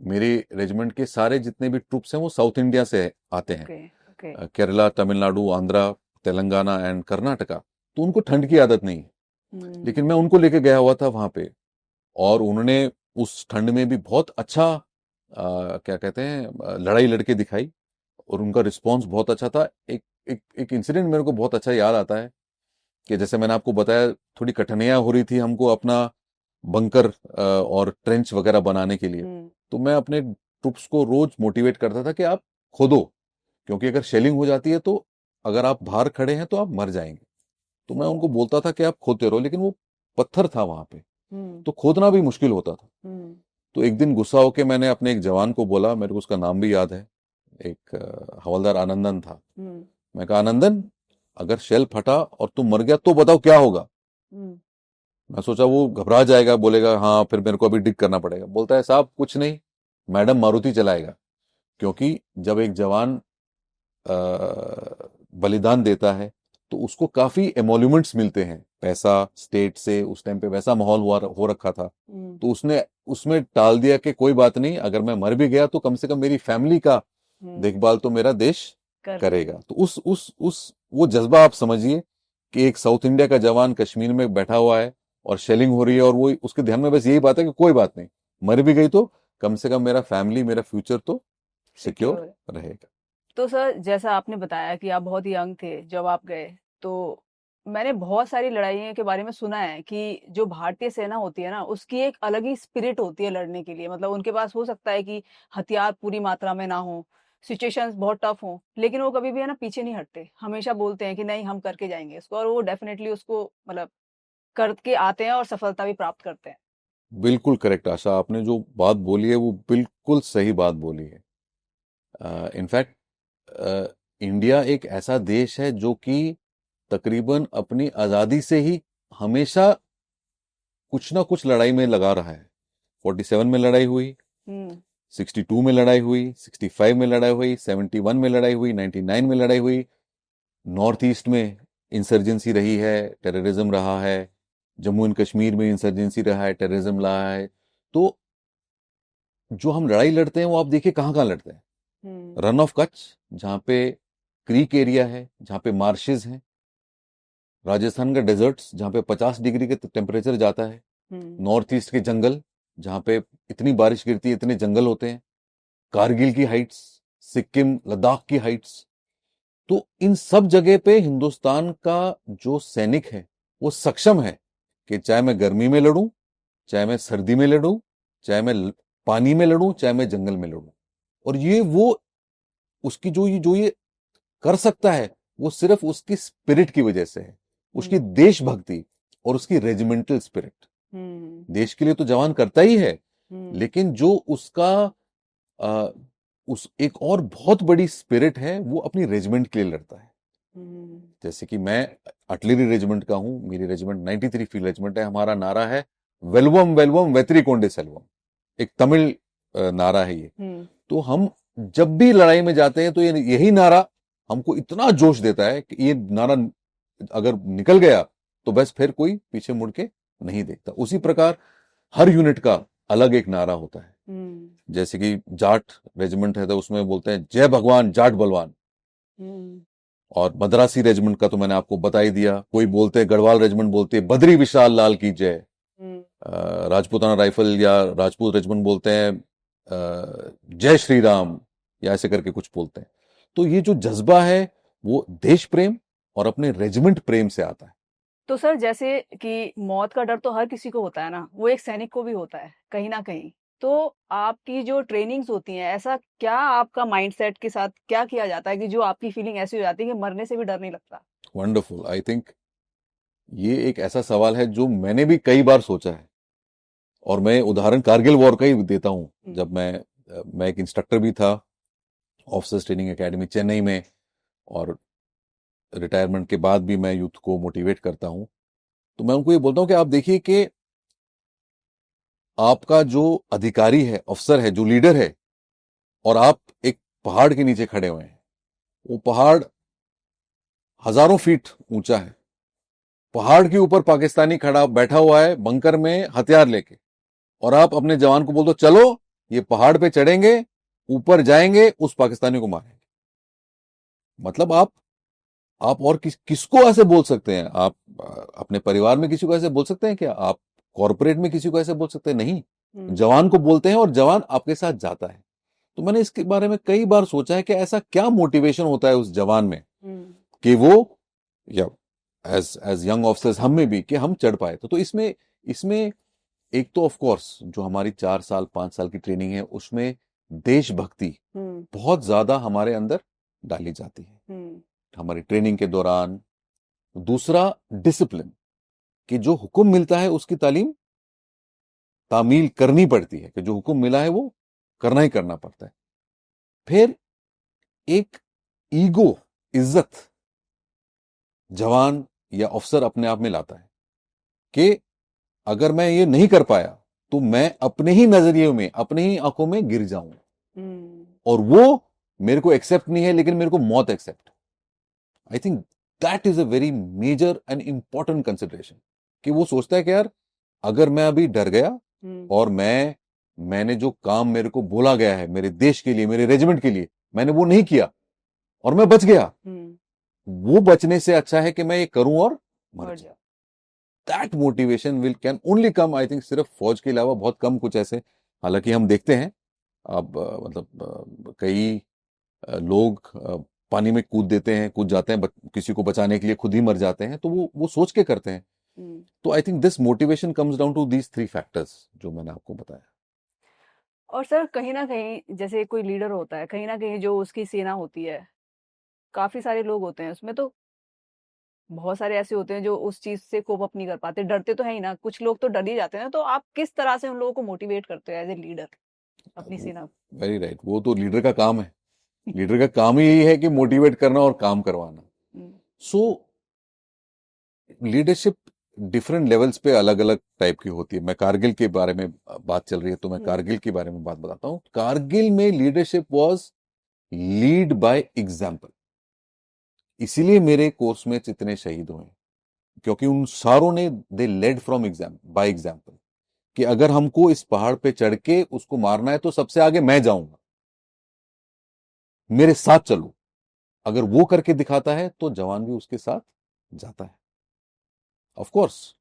मेरे रेजिमेंट के सारे जितने भी ट्रूप्स हैं वो साउथ इंडिया से आते हैं। केरला, तमिलनाडु, आंध्रा, तेलंगाना एंड कर्नाटका। तो उनको ठंड की आदत नहीं है, लेकिन मैं उनको लेके गया हुआ था वहां पे, और उन्होंने उस ठंड में भी बहुत अच्छा क्या कहते हैं लड़ाई लड़के दिखाई, और उनका रिस्पॉन्स बहुत अच्छा था। एक इंसिडेंट मेरे को बहुत अच्छा याद आता है कि जैसे मैंने आपको बताया, थोड़ी कठिनाइयां हो रही थी हमको अपना बंकर और ट्रेंच वगैरह बनाने के लिए। तो मैं अपने ट्रुप्स को रोज मोटिवेट करता था कि आप खोदो, क्योंकि अगर शेलिंग हो जाती है तो अगर आप बाहर खड़े हैं तो आप मर जाएंगे। तो मैं उनको बोलता था कि आप खोदते रहो, लेकिन वो पत्थर था वहां पे, तो खोदना भी मुश्किल होता था। तो एक दिन गुस्सा होके मैंने अपने एक जवान को बोला, मेरे को उसका नाम भी याद है, एक हवलदार आनंदन था। मैं कहा, आनंदन, अगर शेल फटा और तुम मर गया तो बताओ क्या होगा। मैं सोचा वो घबरा जाएगा, बोलेगा हाँ फिर मेरे को अभी डिग करना पड़ेगा। बोलता है, साहब कुछ नहीं, मैडम मारुति चलाएगा। क्योंकि जब एक जवान बलिदान देता है तो उसको काफी एमोल्यूमेंट्स मिलते हैं, पैसा, स्टेट से। उस टाइम पे वैसा माहौल हो रखा था, तो उसने उसमें टाल दिया कि कोई बात नहीं, अगर मैं मर भी गया तो कम से कम मेरी फैमिली का देखभाल तो मेरा देश करेगा। तो उस वो जज्बा आप समझिए कि एक साउथ इंडिया का जवान कश्मीर में बैठा हुआ है और शेलिंग हो रही है, और वो उसके ध्यान में बस यही बात है कि कोई बात नहीं, मर भी गई तो कम से कम मेरा फैमिली, मेरा फ्यूचर तो सिक्योर रहेगा। तो सर, जैसा आपने बताया कि आप बहुत यंग थे जब आप गए, तो मैंने बहुत सारी लड़ाइयों के बारे में सुना है कि जो भारतीय सेना होती है ना, उसकी एक अलग ही स्पिरिट होती है लड़ने के लिए। मतलब उनके पास हो सकता है कि हथियार पूरी मात्रा में ना हो, सिचुएशंस बहुत टफ हों, लेकिन वो कभी भी है ना पीछे नहीं हटते, हमेशा बोलते हैं कि नहीं हम करके जाएंगे इसको, और वो डेफिनेटली उसको मतलब करके आते हैं और सफलता भी प्राप्त करते हैं। बिल्कुल करेक्ट आशा, आपने जो बात बोली है वो बिल्कुल सही बात बोली है। इनफैक्ट इंडिया एक ऐसा देश है जो कि तकरीबन अपनी आज़ादी से ही हमेशा कुछ ना कुछ लड़ाई में लगा रहा है। 47 में लड़ाई हुई, 62 में लड़ाई हुई, 65 में लड़ाई हुई, 71 में लड़ाई हुई, 99 में लड़ाई हुई, नॉर्थ ईस्ट में इंसर्जेंसी रही है, टेररिज्म रहा है, जम्मू एंड कश्मीर में इंसर्जेंसी रहा है, टेररिज्म रहा है। तो जो हम लड़ाई लड़ते हैं वो आप देखिए कहाँ कहाँ लड़ते हैं। रन ऑफ कच्छ, जहाँ पे क्रीक एरिया है, जहाँ पे मार्शेज हैं, राजस्थान का डेजर्ट्स जहाँ पे 50 डिग्री के टेम्परेचर जाता है, नॉर्थ ईस्ट के जंगल जहाँ पे इतनी बारिश गिरती है, इतने जंगल होते हैं, कारगिल की हाइट्स, सिक्किम लद्दाख की हाइट्स। तो इन सब जगह पे हिंदुस्तान का जो सैनिक है वो सक्षम है कि चाहे मैं गर्मी में लड़ूं, चाहे मैं सर्दी में लड़ूं, चाहे मैं पानी में लड़ूं, चाहे मैं जंगल में लड़ूं। और ये वो उसकी जो ये कर सकता है वो सिर्फ उसकी स्पिरिट की वजह से है, उसकी देशभक्ति और उसकी रेजिमेंटल स्पिरिट। देश के लिए तो जवान करता ही है, लेकिन जो उसका उस एक और बहुत बड़ी स्पिरिट है वो अपनी रेजिमेंट के लिए लड़ता है। जैसे कि मैं आर्टिलरी रेजिमेंट का हूं, मेरी रेजिमेंट 93 फील्ड रेजिमेंट है, हमारा नारा है वेलवम वेलवम वेत्रिकोंडे सेल्वम, एक तमिल नारा है ये। तो हम जब भी लड़ाई में जाते हैं तो यही नारा हमको इतना जोश देता है कि ये नारा अगर निकल गया तो बस फिर कोई पीछे मुड़ के नहीं देखता। उसी प्रकार हर यूनिट का अलग एक नारा होता है। जैसे कि जाट रेजिमेंट है तो उसमें बोलते हैं जय भगवान जाट बलवान, और मद्रासी रेजिमेंट का तो मैंने आपको बता ही दिया। कोई बोलते हैं गढ़वाल रेजिमेंट बोलते हैं बद्री विशाल लाल की जय, राजपूताना राइफल या राजपूत रेजिमेंट बोलते हैं जय श्री राम, या ऐसे करके कुछ बोलते हैं। तो ये जो जज्बा है वो देश प्रेम और अपने रेजिमेंट प्रेम से आता है। तो सर जैसे कि मौत का डर तो हर किसी को होता है ना, वो एक सैनिक को भी होता है कहीं ना कहीं। तो आपकी जो ट्रेनिंग्स होती हैं, ऐसा क्या आपका माइंडसेट के साथ क्या किया जाता है कि जो आपकी फीलिंग ऐसी हो जाती है कि मरने से भी डर नहीं लगता? वंडरफुल। आई थिंक ये एक ऐसा सवाल है जो मैंने भी कई बार सोचा है, और मैं उदाहरण कारगिल वॉर का ही देता हूं। जब मैं एक इंस्ट्रक्टर भी था ऑफिसर्स ट्रेनिंग एकेडमी चेन्नई में, और रिटायरमेंट के बाद भी मैं यूथ को मोटिवेट करता हूं। तो मैं उनको ये बोलता हूं कि आप देखिए कि आपका जो अधिकारी है, अफसर है, जो लीडर है, और आप एक पहाड़ के नीचे खड़े हुए हैं। वो पहाड़ हजारों फीट ऊंचा है, पहाड़ के ऊपर पाकिस्तानी खड़ा बैठा हुआ है बंकर में हथियार लेके, और आप अपने जवान को बोल दो चलो ये पहाड़ पे चढ़ेंगे, ऊपर जाएंगे, उस पाकिस्तानी को मारेंगे। मतलब आप और किसको ऐसे बोल सकते हैं? आप अपने परिवार में किसी को ऐसे बोल सकते हैं क्या? आप कॉर्पोरेट में किसी को ऐसे बोल सकते हैं? नहीं, जवान को बोलते हैं और जवान आपके साथ जाता है। तो मैंने इसके बारे में कई बार सोचा है कि ऐसा क्या मोटिवेशन होता है उस जवान में कि वो, या एज यंग ऑफिसर्स हम में भी, कि हम चढ़ पाए। तो इसमें एक तो ऑफ कोर्स जो हमारी 4 साल 5 साल की ट्रेनिंग है उसमें देशभक्ति बहुत ज्यादा हमारे अंदर डाली जाती है हमारी ट्रेनिंग के दौरान। दूसरा डिसिप्लिन, कि जो हुक्म मिलता है उसकी तामील करनी पड़ती है, कि जो हुक्म मिला है वो करना ही करना पड़ता है। फिर एक ईगो, इज्जत जवान या अफसर अपने आप में लाता है कि अगर मैं ये नहीं कर पाया तो मैं अपने ही नजरिए में, अपने ही आंखों में गिर जाऊं, और वो मेरे को एक्सेप्ट नहीं है, लेकिन मेरे को मौत accept. I think that is a very major and important consideration, कि वो सोचता है कि यार अगर मैं अभी डर गया और मैंने जो काम मेरे को बोला गया है मेरे देश के लिए, मेरे रेजिमेंट के लिए, मैंने वो नहीं किया और मैं बच गया, वो बचने से अच्छा है कि मैं ये करूं और मर जाऊं। That motivation can only come, I think सिर्फ फौज के अलावा बहुत कम कुछ ऐसे, हालांकि हम देखते हैं अब मतलब कई लोग पानी में कूद जाते हैं, किसी को बचाने के लिए खुद ही मर जाते हैं, तो वो सोच के करते हैं। तो I think this motivation comes down to these 3 factors जो मैंने आपको बताया। और सर कहीं ना कहीं जैसे कोई लीडर होता है, कहीं ना कहीं जो उसकी सेना होती है, काफी सारे लोग होते हैं उसमें, तो बहुत सारे ऐसे होते हैं जो उस चीज से कोप अप नहीं कर पाते, डरते तो है ही ना, कुछ लोग तो डर ही जाते हैं ना। तो आप किस तरह से उन लोगों को मोटिवेट करते हो एज ए लीडर अपनी सेना को? वेरी राइट, वो तो लीडर का काम है। लीडर का काम ही यही है कि मोटिवेट करना और काम करवाना। हम्म, सो लीडरशिप डिफरेंट लेवल्स पे अलग अलग टाइप की होती है। मैं कारगिल के बारे में बात चल रही है तो मैं कारगिल के बारे में बात बताता हूँ। कारगिल में leadership was lead by example. इसीलिए मेरे कोर्स में जितने शहीद हुए, क्योंकि उन सारों ने they led from exam by example, कि अगर हमको इस पहाड़ पे चढ़ के उसको मारना है तो सबसे आगे मैं जाऊंगा, मेरे साथ चलो। अगर वो करके दिखाता है तो जवान भी उसके साथ जाता है। ऑफ कोर्स,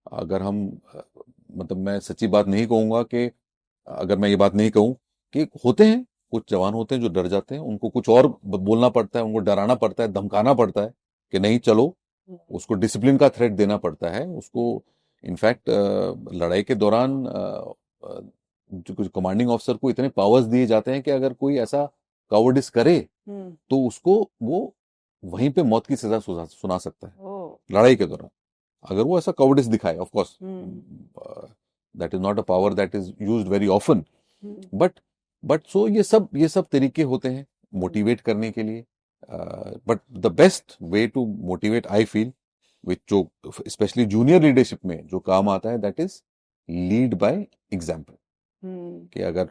अगर हम मतलब मैं सच्ची बात नहीं कहूंगा कि, अगर मैं ये बात नहीं कहूं कि होते हैं कुछ जवान होते हैं जो डर जाते हैं, उनको कुछ और बोलना पड़ता है, उनको डराना पड़ता है, धमकाना पड़ता है कि नहीं चलो। उसको डिसिप्लिन का थ्रेट देना पड़ता है उसको। इनफैक्ट लड़ाई के दौरान जो कुछ कमांडिंग ऑफिसर को इतने पावर्स दिए जाते हैं कि अगर कोई ऐसा कावर्डिस करे तो उसको वो वहीं पे मौत की सजा सुना सकता है लड़ाई के दौरान, अगर वो ऐसा कावर्डिस दिखाए। Of course that is not a power that is used very often, but so ये सब तरीके होते हैं मोटिवेट करने के लिए। But the best way to motivate I feel, which जो स्पेशली जूनियर लीडरशिप में जो काम आता है, that is lead by example. कि अगर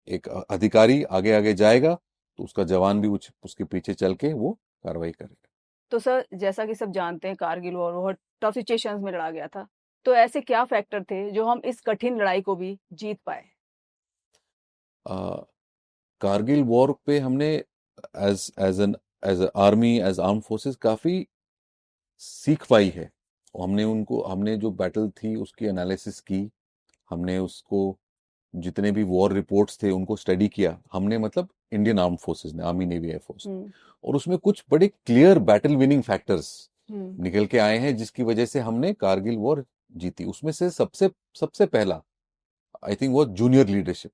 एक अधिकारी आगे आगे जाएगा तो उसका जवान भी उसके पीछे चल के वो कार्रवाई करेगा। तो सर जैसा कि सब जानते हैं कारगिल वॉर बहुत टफ सिचुएशंस में लड़ा गया था, तो ऐसे क्या फैक्टर थे जो हम इस कठिन लड़ाई को भी जीत पाए? कारगिल वॉर पे हमने as as army, as arm forces काफी सीख पाई है। हमने जो बैटल थी उसकी एनालिसिस की, हमने उसको जितने भी वॉर रिपोर्ट्स थे उनको स्टडी किया हमने, मतलब इंडियन आर्म फोर्सेस ने, आर्मी नेवी एयरफोर्स, और उसमें कुछ बड़े क्लियर बैटल विनिंग फैक्टर्स निकल के आए हैं जिसकी वजह से हमने कारगिल वॉर जीती। उसमें से सबसे सबसे पहला आई थिंक वो जूनियर लीडरशिप,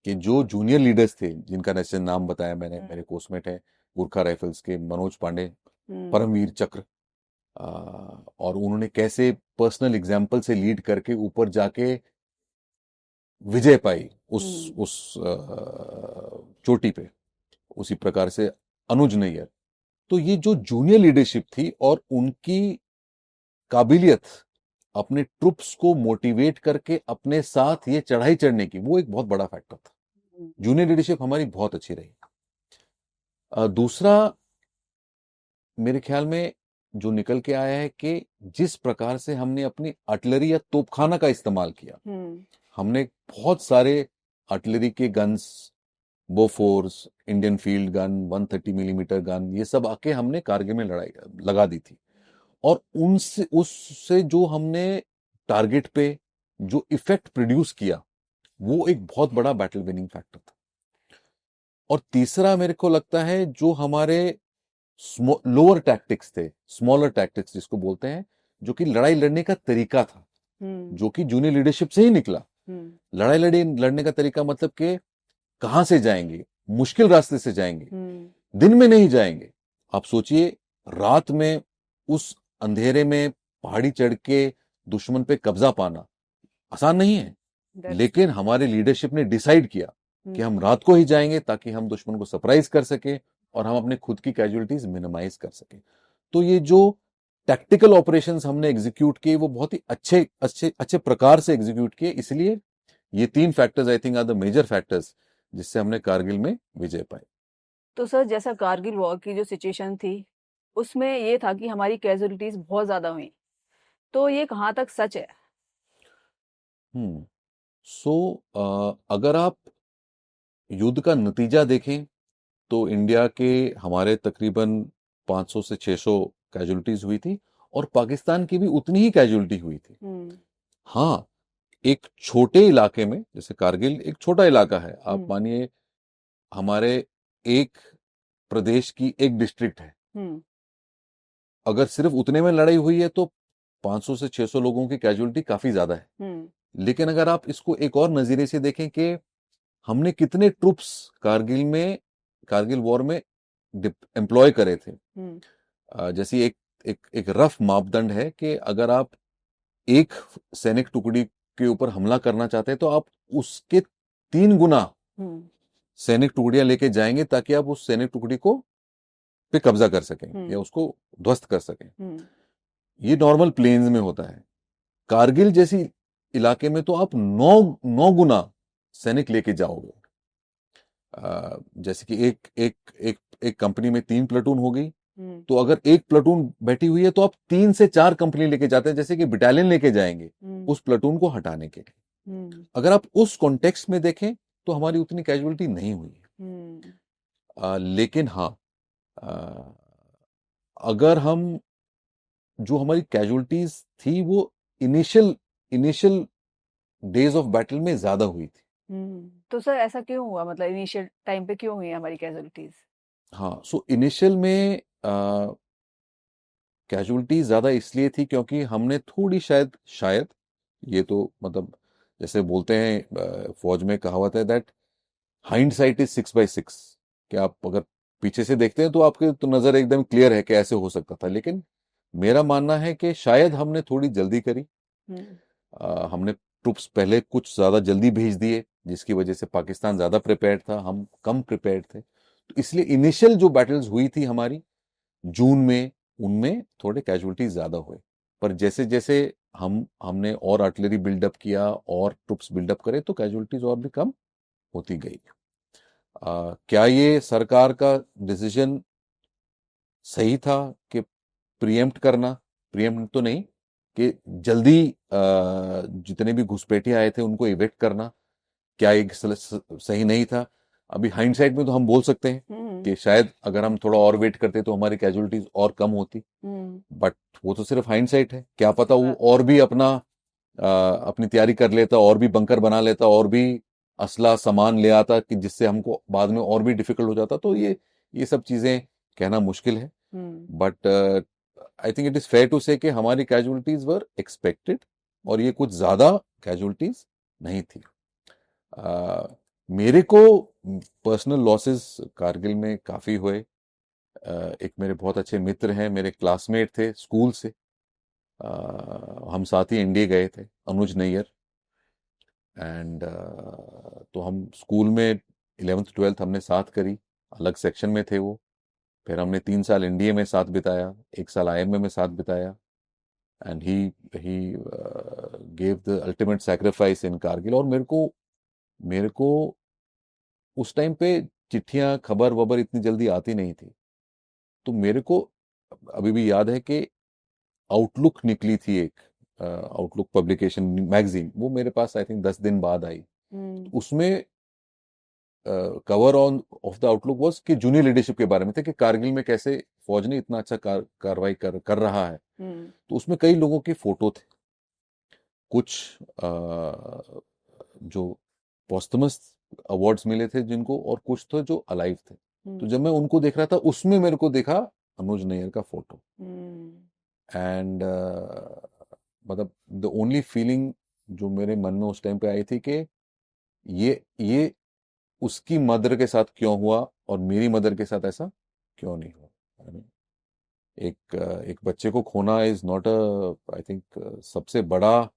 कि जो जूनियर लीडर्स थे जिनका जैसे नाम बताया मैंने, मेरे कोर्समेट है गुरखा राइफल्स के मनोज पांडे, परमवीर चक्र, और उन्होंने कैसे पर्सनल एग्जाम्पल से लीड करके ऊपर जाके विजय पाई उस चोटी पे। उसी प्रकार से अनुज नैयर। तो ये जो जूनियर लीडरशिप थी और उनकी काबिलियत अपने ट्रुप्स को मोटिवेट करके अपने साथ ये चढ़ाई चढ़ने की, वो एक बहुत बड़ा फैक्टर था। जूनियर लीडरशिप हमारी बहुत अच्छी रही। दूसरा मेरे ख्याल में जो निकल के आया है कि जिस प्रकार से हमने अपनी आर्टिलरी या तोपखाना का इस्तेमाल किया, हमने बहुत सारे आर्टिलरी के guns, Bofors, Indian field gun, 130 millimetre gun, ये सब आके हमने कारगिल में लड़ाई लगा दी थी। और उनसे उससे जो हमने टारगेट पे जो इफेक्ट प्रोड्यूस किया, वो एक बहुत बड़ा बैटल विनिंग फैक्टर था। और तीसरा मेरे को लगता है जो हमारे लोअर टैक्टिक्स थे, स्मॉलर टैक्टिक्स जिसको बोलते हैं, जो कि लड़ाई लड़ने का तरीका था, जो कि जूनियर लीडरशिप से ही निकला। लड़ाई लड़ने का तरीका मतलब कि कहां से जाएंगे, मुश्किल रास्ते से जाएंगे, दिन में नहीं जाएंगे। आप सोचिए, रात में उस अंधेरे में पहाड़ी चढ़ के दुश्मन पे कब्जा पाना आसान नहीं है। लेकिन हमारे लीडरशिप ने डिसाइड किया कि हम रात को ही जाएंगे ताकि हम दुश्मन को सरप्राइज कर सके और हम अपने खुद की कैजुअलिटीज मिनिमाइज कर सके। तो ये जो टैक्टिकल ऑपरेशंस हमने एग्जीक्यूट किए वो बहुत ही अच्छे अच्छे अच्छे प्रकार से एग्जीक्यूट किए। इसलिए ये 3 factors I think are the major factors जिससे हमने कारगिल में विजय पाई। तो सर जैसा कारगिल वॉर की जो सिचुएशन थी उसमें ये था कि हमारी कैजुअलिटीज बहुत ज्यादा हुई, तो ये कहाँ तक सच है? सो अगर आप युद्ध का नतीजा देखें तो इंडिया के हमारे तकरीबन 500 से 600 कैजुअलिटीज हुई थी और पाकिस्तान की भी उतनी ही कैजुअलिटी हुई थी। हाँ, एक छोटे इलाके में, जैसे कारगिल एक छोटा इलाका है, आप मानिए हमारे एक प्रदेश की एक डिस्ट्रिक्ट है, अगर सिर्फ उतने में लड़ाई हुई है तो 500 से 600 लोगों की कैजुअलिटी काफी ज्यादा है। लेकिन अगर आप इसको एक और नजरिए से देखें कि हमने कितने ट्रूप्स कारगिल वॉर में एम्प्लॉय करे थे। जैसे एक रफ मापदंड है कि अगर आप एक सैनिक टुकड़ी के ऊपर हमला करना चाहते हैं तो आप उसके 3 गुना सैनिक टुकड़ियां लेके जाएंगे ताकि आप उस सैनिक टुकड़ी को पे कब्जा कर सकें या उसको ध्वस्त कर सकें। ये नॉर्मल प्लेन्स में होता है। कारगिल जैसी इलाके में तो आप 9 गुना सैनिक लेके जाओगे। जैसे कि एक कंपनी में 3 प्लेटून हो गई, तो अगर एक प्लेटून बैठी हुई है तो आप 3 से 4 कंपनी लेके जाते हैं, जैसे कि बटालियन लेके जाएंगे उस प्लेटून को हटाने के लिए। अगर आप उस कॉन्टेक्स्ट में देखें तो हमारी उतनी कैजुअलिटी नहीं हुई है। लेकिन हाँ, अगर हम जो हमारी कैजुअलिटीज थी वो इनिशियल डेज ऑफ बैटल में ज्यादा हुई थी। तो सर ऐसा क्यों हुआ, मतलब इनिशियल टाइम पे क्यों हुई हमारी कैजुअलिटीज? हाँ, सो इनिशियल में कैजुअलिटीज ज्यादा इसलिए थी क्योंकि हमने थोड़ी शायद ये तो मतलब जैसे बोलते हैं फौज में कहावत है दैट हाइंडसाइट इज 6/6, कि आप अगर पीछे से देखते हैं तो आपके तो नजर एकदम क्लियर है कि ऐसे हो सकता था। लेकिन मेरा मानना है कि शायद हमने थोड़ी जल्दी करी। हमने ट्रूप्स पहले कुछ ज्यादा जल्दी भेज दिए जिसकी वजह से पाकिस्तान ज्यादा प्रिपेयर्ड था, हम कम प्रिपेयर्ड थे। तो इसलिए इनिशियल जो बैटल्स हुई थी हमारी जून में, उनमें थोड़े कैजुअलिटीज ज्यादा हुए। पर जैसे जैसे हमने और आर्टिलरी बिल्डअप किया और ट्रूप्स बिल्डअप करे तो कैजुअलिटीज और भी कम होती गई। क्या ये सरकार का डिसीजन सही था कि प्रिएम्प्ट तो नहीं, कि जल्दी जितने भी घुसपैठिए आए थे उनको इवेक्ट करना, क्या एक सही नहीं था? अभी हाइंडसाइट में तो हम बोल सकते हैं कि शायद अगर हम थोड़ा और वेट करते तो हमारी कैजुअलिटीज और कम होती। बट वो तो सिर्फ हाइंडसाइट है, क्या पता वो और भी अपनी तैयारी कर लेता, और भी बंकर बना लेता, और भी असला सामान ले आता कि जिससे हमको बाद में और भी डिफिकल्ट हो जाता। तो ये सब चीजें कहना मुश्किल है। But I think it is fair to say कि हमारी कैजुअलिटीज वर एक्सपेक्टेड और ये कुछ ज्यादा कैजुअलिटीज नहीं थी। मेरे को पर्सनल लॉसेस कारगिल में काफी हुए। एक मेरे बहुत अच्छे मित्र हैं, मेरे क्लासमेट थे स्कूल से, हम साथ ही एनडीए गए थे, अनुज नैयर। एंड तो हम स्कूल में 11th 12th हमने साथ करी, अलग सेक्शन में थे वो। फिर हमने 3 साल एनडीए में साथ बिताया, 1 साल आईएमए में साथ बिताया। And he gave the ultimate sacrifice in Kargil. और मेरे को उस टाइम पे चिट्ठियां खबर वबर इतनी जल्दी आती नहीं थी, तो मेरे को अभी भी याद है कि आउटलुक निकली थी एक, आउटलुक पब्लिकेशन मैगजीन, वो मेरे पास आई थिंक 10 दिन बाद आई। उसमें cover on off the outlook was कि जूनियर लीडरशिप के बारे में थे कि कारगिल में कैसे फौज ने इतना अच्छा कार्रवाई कर रहा है। तो उसमें कई लोगों के फोटो थे, कुछ जो पोस्टमस अवार्ड्स मिले थे जिनको, और कुछ तो जो अलाइव थे। तो जब मैं उनको देख रहा था उसमें मेरे को देखा अनुज नैयर का फोटो। एंड मतलब द ओनली फीलिंग जो मेरे मन में उस टाइम पे आई थी कि ये उसकी मदर के साथ क्यों हुआ और मेरी मदर के साथ ऐसा क्यों नहीं हुआ। एक बच्चे को खोना इज नॉट आई थिंक सबसे बड़ा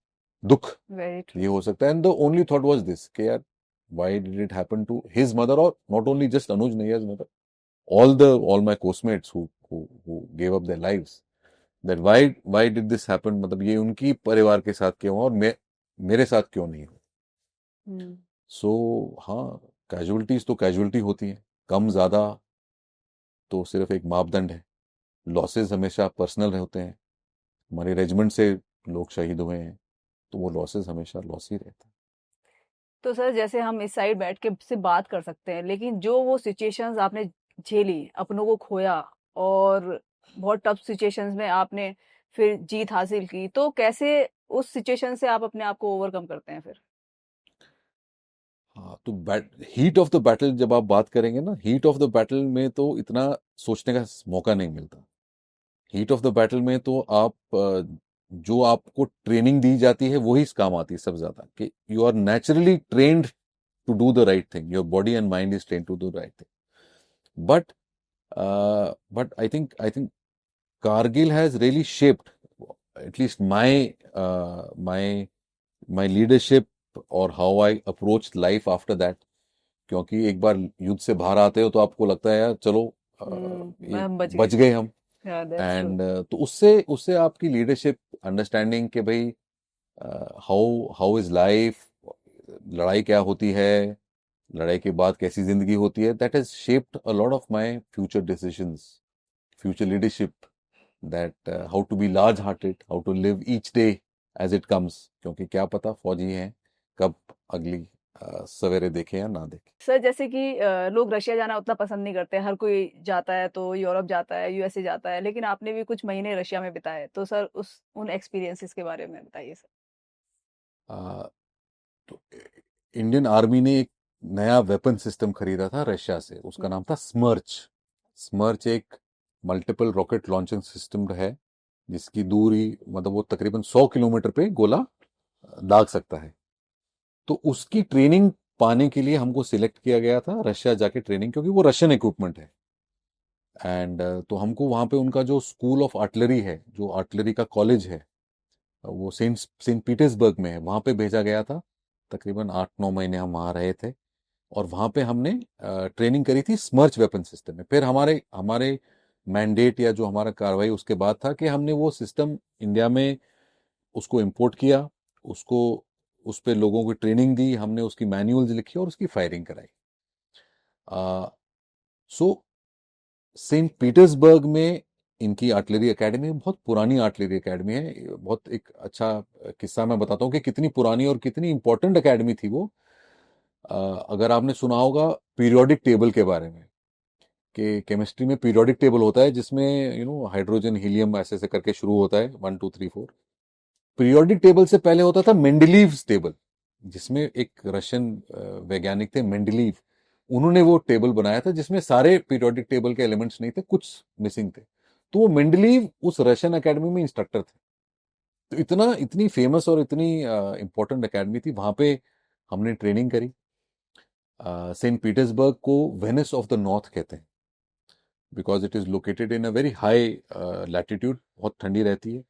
दुख ये हो सकता है। And the only thought was this कि यार why did it happen to his mother, और not only just Anuj Nayyar's mother, all my postmates who gave up their lives, that why did this happen, मतलब ये उनकी परिवार के साथ क्यों हुआ और मेरे साथ क्यों नहीं हुआ। सो हाँ, कैजुअलिटीज तो कैजुअलिटी होती है, कम ज्यादा तो सिर्फ एक मापदंड है। लॉसेस हमेशा पर्सनल होते हैं, हमारे रेजिमेंट से लोग शहीद हुए हैं तो वो लॉसेस हमेशा लॉस ही रहता है। तो सर जैसे हम इस साइड बैठ के से बात कर सकते हैं, लेकिन जो वो सिचुएशंस आपने झेली, अपनों को खोया और बहुत टफ सिचुएशंस में आपने फिर जीत हासिल की, तो कैसे उस सिचुएशन से आप अपने आप को ओवरकम करते हैं फिर? हाँ, तो हीट ऑफ द बैटल जब आप बात करेंगे ना, हीट ऑफ द बैटल में तो इतना सोचने का मौका नहीं मिलता। हीट ऑफ द बैटल में तो आप जो आपको ट्रेनिंग दी जाती है वही इस काम आती है सबसे ज्यादा, कि you are naturally trained to do the right thing. Your body and mind is trained to do the right thing. But I think Kargil has really shaped at least my leadership or how I approached life after that. क्योंकि एक बार युद्ध से बाहर आते हो तो आपको लगता है यार चलो ये हम बच गए हम. Yeah, that's true. एंड तो उससे उससे आपकी लीडरशिप अंडरस्टैंडिंग कि भाई हाउ हाउ इज लाइफ, लड़ाई क्या होती है, लड़ाई के बाद कैसी जिंदगी होती है, that has shaped a lot of my future decisions, future leadership, that how to be large hearted, how to live each day as it comes. क्योंकि क्या पता फौजी हैं कब अगली सवेरे देखे या ना देखे. सर जैसे कि लोग रशिया जाना उतना पसंद नहीं करते, हर कोई जाता है तो यूरोप जाता है, यूएसए जाता है, लेकिन आपने भी कुछ महीने रशिया में बिताए, तो सर उन एक्सपीरियंसेस के बारे में बताइए सर. तो इंडियन आर्मी ने एक नया वेपन सिस्टम खरीदा था रशिया से, उसका नाम था स्मर्च. स्मर्च एक मल्टीपल रॉकेट लॉन्चिंग सिस्टम है जिसकी दूरी मतलब वो तकरीबन 100 किलोमीटर पे गोला दाग सकता है. तो उसकी ट्रेनिंग पाने के लिए हमको सिलेक्ट किया गया था रशिया जाके ट्रेनिंग, क्योंकि वो रशियन इक्विपमेंट है. एंड तो हमको वहां पे उनका जो स्कूल ऑफ आर्टिलरी है, जो आर्टिलरी का कॉलेज है, वो सेंट पीटर्सबर्ग में है, वहां पे भेजा गया था. तकरीबन 8-9 महीने हम वहां रहे थे और वहां पे हमने ट्रेनिंग करी थी स्मर्च वेपन सिस्टम में. फिर हमारे हमारे मैंडेट या जो हमारा कार्रवाई उसके बाद था कि हमने वो सिस्टम इंडिया में उसको इंपोर्ट किया, उसको उस पे लोगों को ट्रेनिंग दी, हमने उसकी मैनुअल्स लिखी और उसकी फायरिंग कराई. सो सेंट पीटर्सबर्ग में इनकी आर्टिलरी एकेडमी बहुत पुरानी आर्टिलरी एकेडमी है. बहुत एक अच्छा किस्सा मैं बताता हूँ कि कितनी पुरानी और कितनी इंपॉर्टेंट एकेडमी थी वो. अगर आपने सुना होगा पीरियोडिक टेबल के बारे में, कि केमिस्ट्री में पीरियोडिक टेबल होता है जिसमें हाइड्रोजन हीलियम ऐसे ऐसे करके शुरू होता है 1 2 3 4. पीरियोडिक टेबल से पहले होता था मेंडलीव्स टेबल, जिसमें एक रशियन वैज्ञानिक थे मेंडलीव. उन्होंने वो टेबल बनाया था जिसमें सारे पीरियोडिक टेबल के एलिमेंट्स नहीं थे, कुछ मिसिंग थे. तो वो मेंडलीव उस रशियन एकेडमी में इंस्ट्रक्टर थे. तो इतनी फेमस और इतनी इंपॉर्टेंट एकेडमी थी. वहां पे हमने ट्रेनिंग करी. सेंट पीटर्सबर्ग को वेनिस ऑफ द नॉर्थ कहते हैं because it is located in a very high latitude. बहुत ठंडी रहती है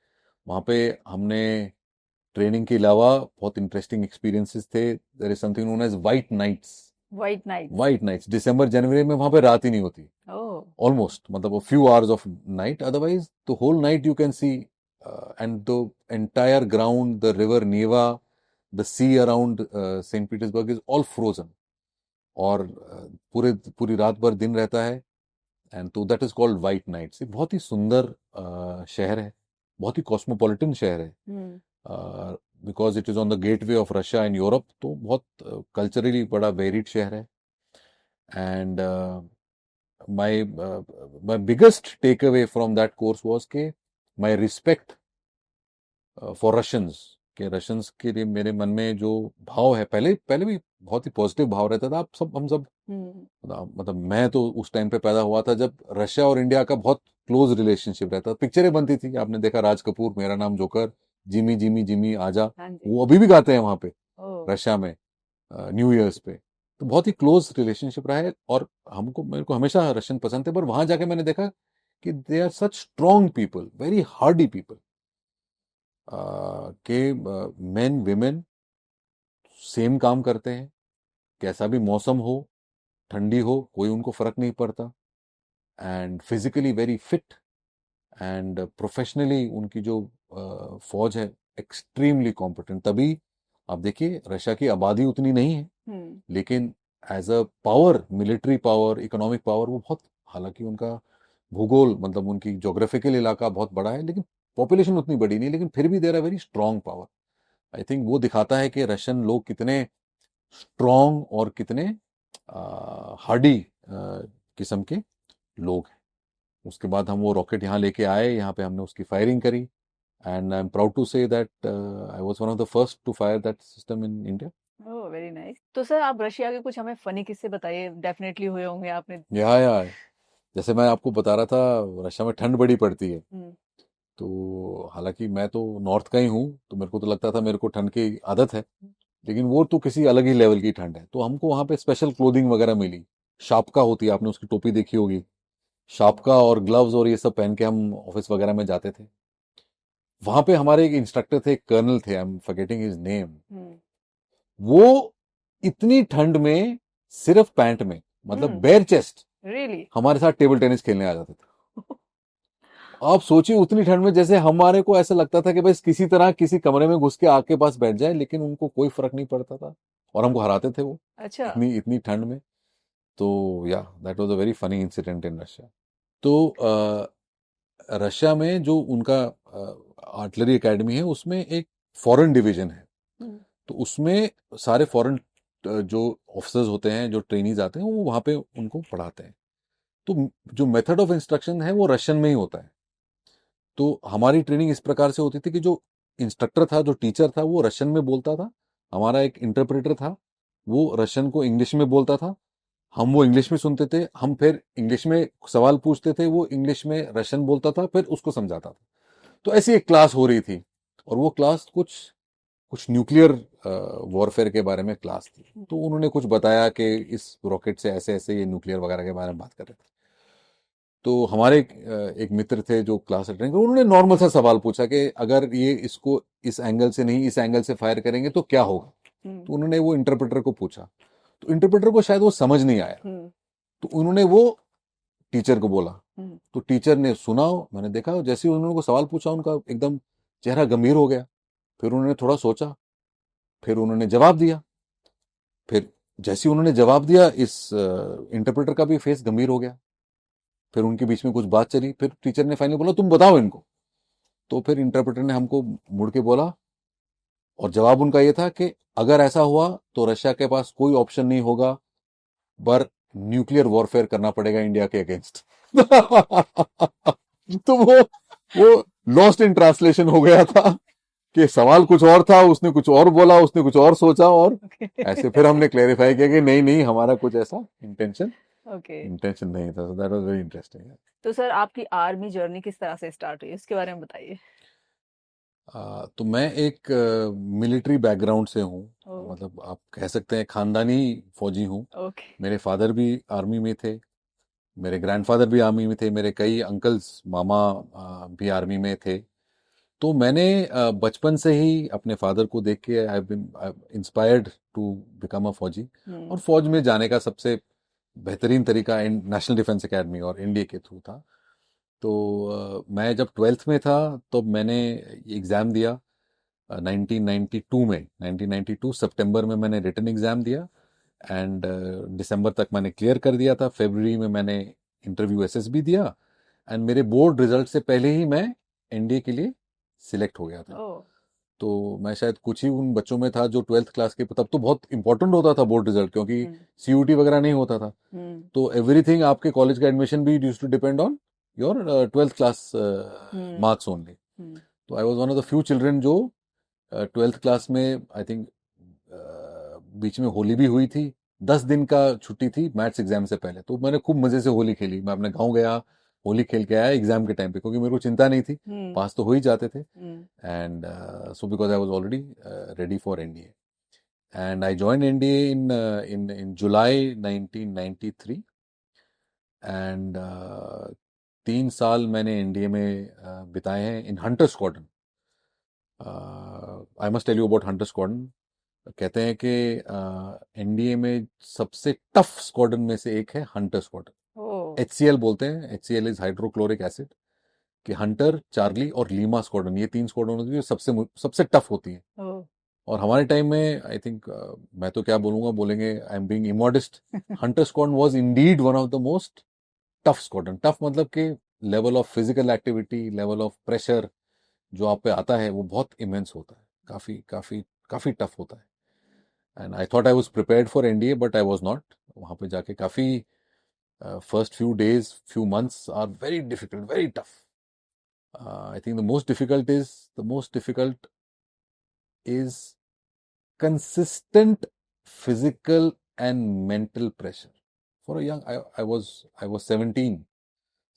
वहां पे. हमने ट्रेनिंग के अलावा बहुत इंटरेस्टिंग एक्सपीरियंसेस थे. There is something known as white nights. White nights दिसंबर जनवरी में वहां पे रात ही नहीं होती ऑलमोस्ट, मतलब few hours of night, otherwise the whole night you can see and the entire ground, the river Neva, the sea around Saint Petersburg is all frozen. और पूरी रात भर दिन रहता है. एंड तो that is called white nights. बहुत ही सुंदर शहर है, बहुत ही कॉस्मोपॉलिटन शहर है because it is on the gateway of Russia and Europe. तो बहुत कल्चरली बड़ा वेरिड शहर है. And my biggest take away from that course was के माय रिस्पेक्ट फॉर रशियंस. के रशियंस के लिए मेरे मन में जो भाव है, पहले भी बहुत ही पॉजिटिव भाव रहता था. हम सब मतलब मैं तो उस टाइम पे पैदा हुआ था जब रशिया और इंडिया का बहुत क्लोज रिलेशनशिप रहता था. पिक्चरें बनती थी, आपने देखा राज कपूर, मेरा नाम जोकर, जिमी जिमी जिमी आजा, वो अभी भी गाते हैं वहां पे रशिया में न्यू ईयर्स पे. तो बहुत ही क्लोज रिलेशनशिप रहा है और मेरे को हमेशा रशियन पसंद थे. पर वहां जाके मैंने देखा कि they are such strong people, very hardy people, के मेन विमेन सेम काम करते हैं, कैसा भी मौसम हो, ठंडी हो, कोई उनको फर्क नहीं पड़ता. And physically very fit and professionally उनकी जो फौज है एक्सट्रीमली कॉम्पिटेंट. तभी आप देखिए रशिया की आबादी उतनी नहीं है लेकिन as a power, military power, economic power वो बहुत, हालांकि उनका भूगोल मतलब उनकी जोग्राफिकल इलाका बहुत बड़ा है लेकिन पॉपुलेशन उतनी बड़ी नहीं, लेकिन फिर भी there are very strong power. I think वो दिखाता है कि रशियन लोग कितने स्ट्रॉन्ग और कितने हार्डी किस्म के लोग हैं. उसके बाद हम वो रॉकेट यहाँ लेके आए, यहाँ पे हमने उसकी फायरिंग करी. And I am proud to say that I was one of the first to fire that system in India. Oh very nice. तो सर आप रशिया के कुछ हमें फनी किस्से बताइए, डेफिनेटली हुए होंगे आपने. या जैसे मैं आपको बता रहा था रशिया में ठंड बड़ी पड़ती है. तो हालांकि मैं तो नॉर्थ का ही हूँ तो मेरे को तो लगता था मेरे को ठंड की आदत है. लेकिन वो तो किसी अलग ही लेवल की ठंड है। तो हमको वहां पे स्पेशल क्लोथिंग वगैरह मिली, शापका होती है, आपने उसकी टोपी देखी होगी, शापका और ग्लव्स और ये सब पहन के हम ऑफिस वगैरह में जाते थे। वहां पे हमारे एक इंस्ट्रक्टर थे, कर्नल थे, I am forgetting his name. वो इतनी ठंड में सिर्फ पैंट में, मतलब बेयर चेस्ट, रियली? हमारे साथ टेबल टेनिस खेलने आ जाते थे। आप सोचिए उतनी ठंड में, जैसे हमारे को ऐसा लगता था कि बस किसी तरह किसी कमरे में घुस के आग के पास बैठ जाए, लेकिन उनको कोई फर्क नहीं पड़ता था और हमको हराते थे वो अच्छा। इतनी इतनी ठंड में। तो या that was a very funny incident in Russia. तो रशिया में जो उनका आर्टिलरी एकेडमी है, उसमें एक फॉरेन डिवीजन है। तो उसमें सारे फॉरेन जो ऑफिसर्स होते हैं, जो ट्रेनीज आते हैं, वो वहां पे उनको पढ़ाते हैं। तो जो मेथड ऑफ इंस्ट्रक्शन है वो रशियन में ही होता है। तो हमारी ट्रेनिंग इस प्रकार से होती थी कि जो इंस्ट्रक्टर था, जो टीचर था, वो रशियन में बोलता था, हमारा एक इंटरप्रेटर था, वो रशियन को इंग्लिश में बोलता था, हम वो इंग्लिश में सुनते थे, हम फिर इंग्लिश में सवाल पूछते थे, वो इंग्लिश में रशियन बोलता था, फिर उसको समझाता था। तो ऐसी एक क्लास हो रही थी, और वो क्लास कुछ कुछ न्यूक्लियर वॉरफेयर के बारे में क्लास थी। तो उन्होंने कुछ बताया कि इस रॉकेट से ऐसे ऐसे ये न्यूक्लियर वगैरह के बारे में बात कर रहे थे। तो हमारे एक मित्र थे जो क्लास अटेंड कर, उन्होंने नॉर्मल सा सवाल पूछा कि अगर ये इसको इस एंगल से नहीं इस एंगल से फायर करेंगे तो क्या होगा। तो उन्होंने वो इंटरप्रेटर को पूछा, तो इंटरप्रेटर को शायद वो समझ नहीं आया, तो उन्होंने वो टीचर को बोला। तो टीचर ने सुना, मैंने देखा जैसे ही उन्होंने को सवाल पूछा, उनका एकदम चेहरा गंभीर हो गया। फिर उन्होंने थोड़ा सोचा, फिर उन्होंने जवाब दिया। फिर जैसे ही उन्होंने जवाब दिया, इस इंटरप्रेटर का भी फेस गंभीर हो गया। फिर उनके बीच में कुछ बात चली, फिर टीचर ने फाइनली बोला तुम बताओ इनको। तो फिर इंटरप्रेटर ने हमको मुड़ के बोला, और जवाब उनका ये था कि अगर ऐसा हुआ तो रशिया के पास कोई ऑप्शन नहीं होगा, पर न्यूक्लियर वॉरफेयर करना पड़ेगा इंडिया के अगेंस्ट। तो वो लॉस्ट इन ट्रांसलेशन हो गया था कि सवाल कुछ और था, उसने कुछ और बोला, उसने कुछ और सोचा, और ऐसे फिर हमने क्लेरिफाई किया कि नहीं नहीं, हमारा कुछ ऐसा इंटेंशन नहीं था। That was very interesting. तो सर, आपकी आर्मी जर्नी किस तरह से स्टार्ट हुई, उसके बारे में बताइए। तो मैं एक मिलिट्री बैकग्राउंड से हूँ, मतलब आप कह सकते हैं खानदानी फौजी हूँ। मेरे फादर भी आर्मी में थे, मेरे ग्रैंडफादर भी आर्मी में थे, मेरे कई अंकल्स मामा भी आर्मी में थे। तो मैंने बचपन से ही अपने फादर को देख के I have been inspired to become a फौजी। और फौज में जाने का सबसे बेहतरीन तरीका नेशनल डिफेंस एकेडमी और एनडीए के थ्रू था। तो मैं जब 12th में था तो मैंने एग्ज़ाम दिया 1992 में, 1992 सितंबर में मैंने रिटन एग्ज़ाम दिया, एंड दिसंबर तक मैंने क्लियर कर दिया था। फरवरी में मैंने इंटरव्यू एसएसबी दिया, एंड मेरे बोर्ड रिजल्ट से पहले ही मैं एनडीए के लिए सिलेक्ट हो गया था। तो मैं शायद कुछ ही उन बच्चों में था जो 12th क्लास के, तब तो बहुत इंपॉर्टेंट होता था बोर्ड रिजल्ट, क्योंकि सीयूटी वगैरह नहीं होता था। तो एवरीथिंग आपके कॉलेज का एडमिशन भी used to depend on your 12th class marks only. तो I was one of the few children जो 12th क्लास में, आई थिंक बीच में होली भी हुई थी, 10 दिन का छुट्टी थी मैथ्स एग्जाम से पहले। तो मैंने खूब मजे से होली खेली, मैं अपने गांव गया, होली खेल के आया एग्जाम के टाइम पे, क्योंकि मेरे को चिंता नहीं थी, पास तो हो ही जाते थे। And so because I was already ready for NDA, and I join NDA in July 1993। And 3 साल मैंने एनडीए में बिताए हैं in hunter squadron. I must tell you about hunter squadron. कहते हैं कि एनडीए में सबसे टफ स्क्वाड्रन में से एक है हंटर स्क्वाड्रन। एचसीएल बोलते हैं, एचसीएल इज हाइड्रोक्लोरिक एसिड। कि हंटर, चार्ली और लीमा स्क्वाड्रन, ये 3 स्क्वाड्रन होती है जो सबसे सबसे टफ होती है। और हमारे टाइम में आई थिंक, मैं तो क्या बोलूंगा, बोलेंगे I am being immodest, hunter squadron was indeed one of the most tough squadron. Tough मतलब कि level of physical activity, level of pressure जो आप पे आता है वो बहुत इमेंस होता है, काफी काफी काफी टफ होता है। And I thought I was prepared for NDA, but I was not. वहां पे जाके काफी first few days, few months are very difficult, very tough. I think the most difficult is consistent physical and mental pressure for a young, I was 17,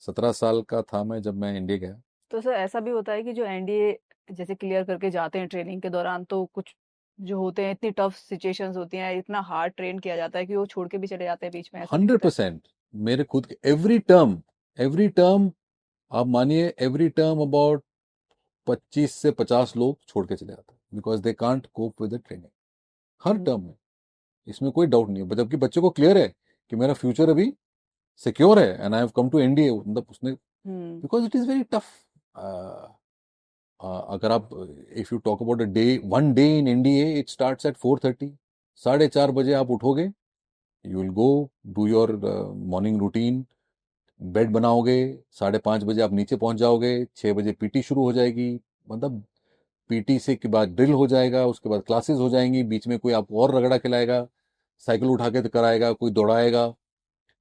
17 साल का था मैं जब मैं इंडिया गया। तो सर, ऐसा भी होता है कि जो एनडीए जैसे क्लियर करके जाते हैं ट्रेनिंग के दौरान, तो कुछ जो होते हैं, इतनी टफ सिचुएशंस होती हैं, इतना हार्ड ट्रेन किया जाता है कि वो छोड़ के भी चले जाते हैं बीच में, ऐसा नहीं होता है? 100%। मेरे खुद के एवरी टर्म आप मानिए, एवरी टर्म अबाउट 25 से 50 लोग छोड़ के चले जाते हैं, because they can't cope with the training. हर टर्म में, इसमें कोई डाउट नहीं है, जबकि बच्चे को क्लियर है कि मेरा फ्यूचर अभी सिक्योर है, and I have come to NDA, मतलब उसने, because it is very tough. अगर आप, if you talk about a day, one day in NDA, it starts at 4:30। 4:30 आप उठोगे, you will go do your morning routine, bed बनाओगे, 5:30 आप नीचे पहुंच जाओगे, 6 पीटी शुरू हो जाएगी, मतलब पीटी से के बाद ड्रिल हो जाएगा, उसके बाद क्लासेस हो जाएंगी, बीच में कोई आपको और रगड़ा खिलाएगा, साइकिल उठा के कराएगा, कोई दौड़ाएगा,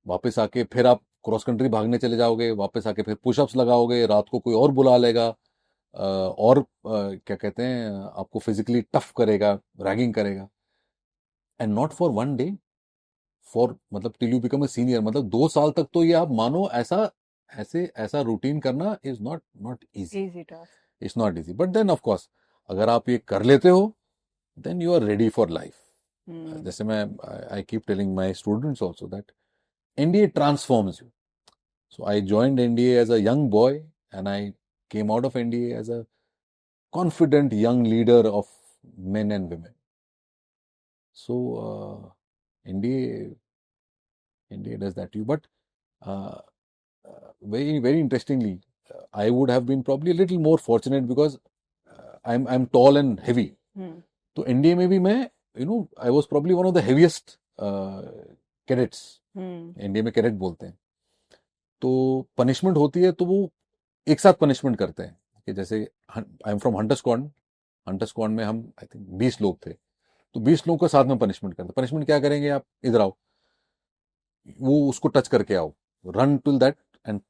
वापस आके फिर आप क्रॉस कंट्री भागने चले जाओगे, वापस आके फिर पुशअप्स लगाओगे, रात को कोई और बुला लेगा, और क्या कहते हैं, आपको फिजिकली टफ करेगा, रैगिंग करेगा, and not for one day, for मतलब till you become a senior, मतलब 2 साल तक तो ये आप मानो, ऐसा रूटीन करना is not not easy, easy task. It's not easy, but then of course अगर आप ये कर लेते हो, then you are ready for life. जैसे मैं, I keep telling my students also that NDA transforms you. So I joined NDA as a young boy, and I came out of NDA as a confident young leader of men and women. So NDA does that to you. But uh, very interestingly, I would have been probably a little more fortunate because I'm tall and heavy. तो NDA में भी मैं, I was probably one of the heaviest cadets. NDA में cadet बोलते हैं। तो punishment होती है तो वो एक साथ पनिशमेंट करते हैं, कि जैसे आई एम फ्रॉम हंटर स्क्वाड में हम आई थिंक 20 लोग थे, तो 20 लोगों के साथ में पनिशमेंट करते। पनिशमेंट क्या करेंगे, आप इधर आओ, वो उसको टच करके आओ, रन टिल दैट, एंड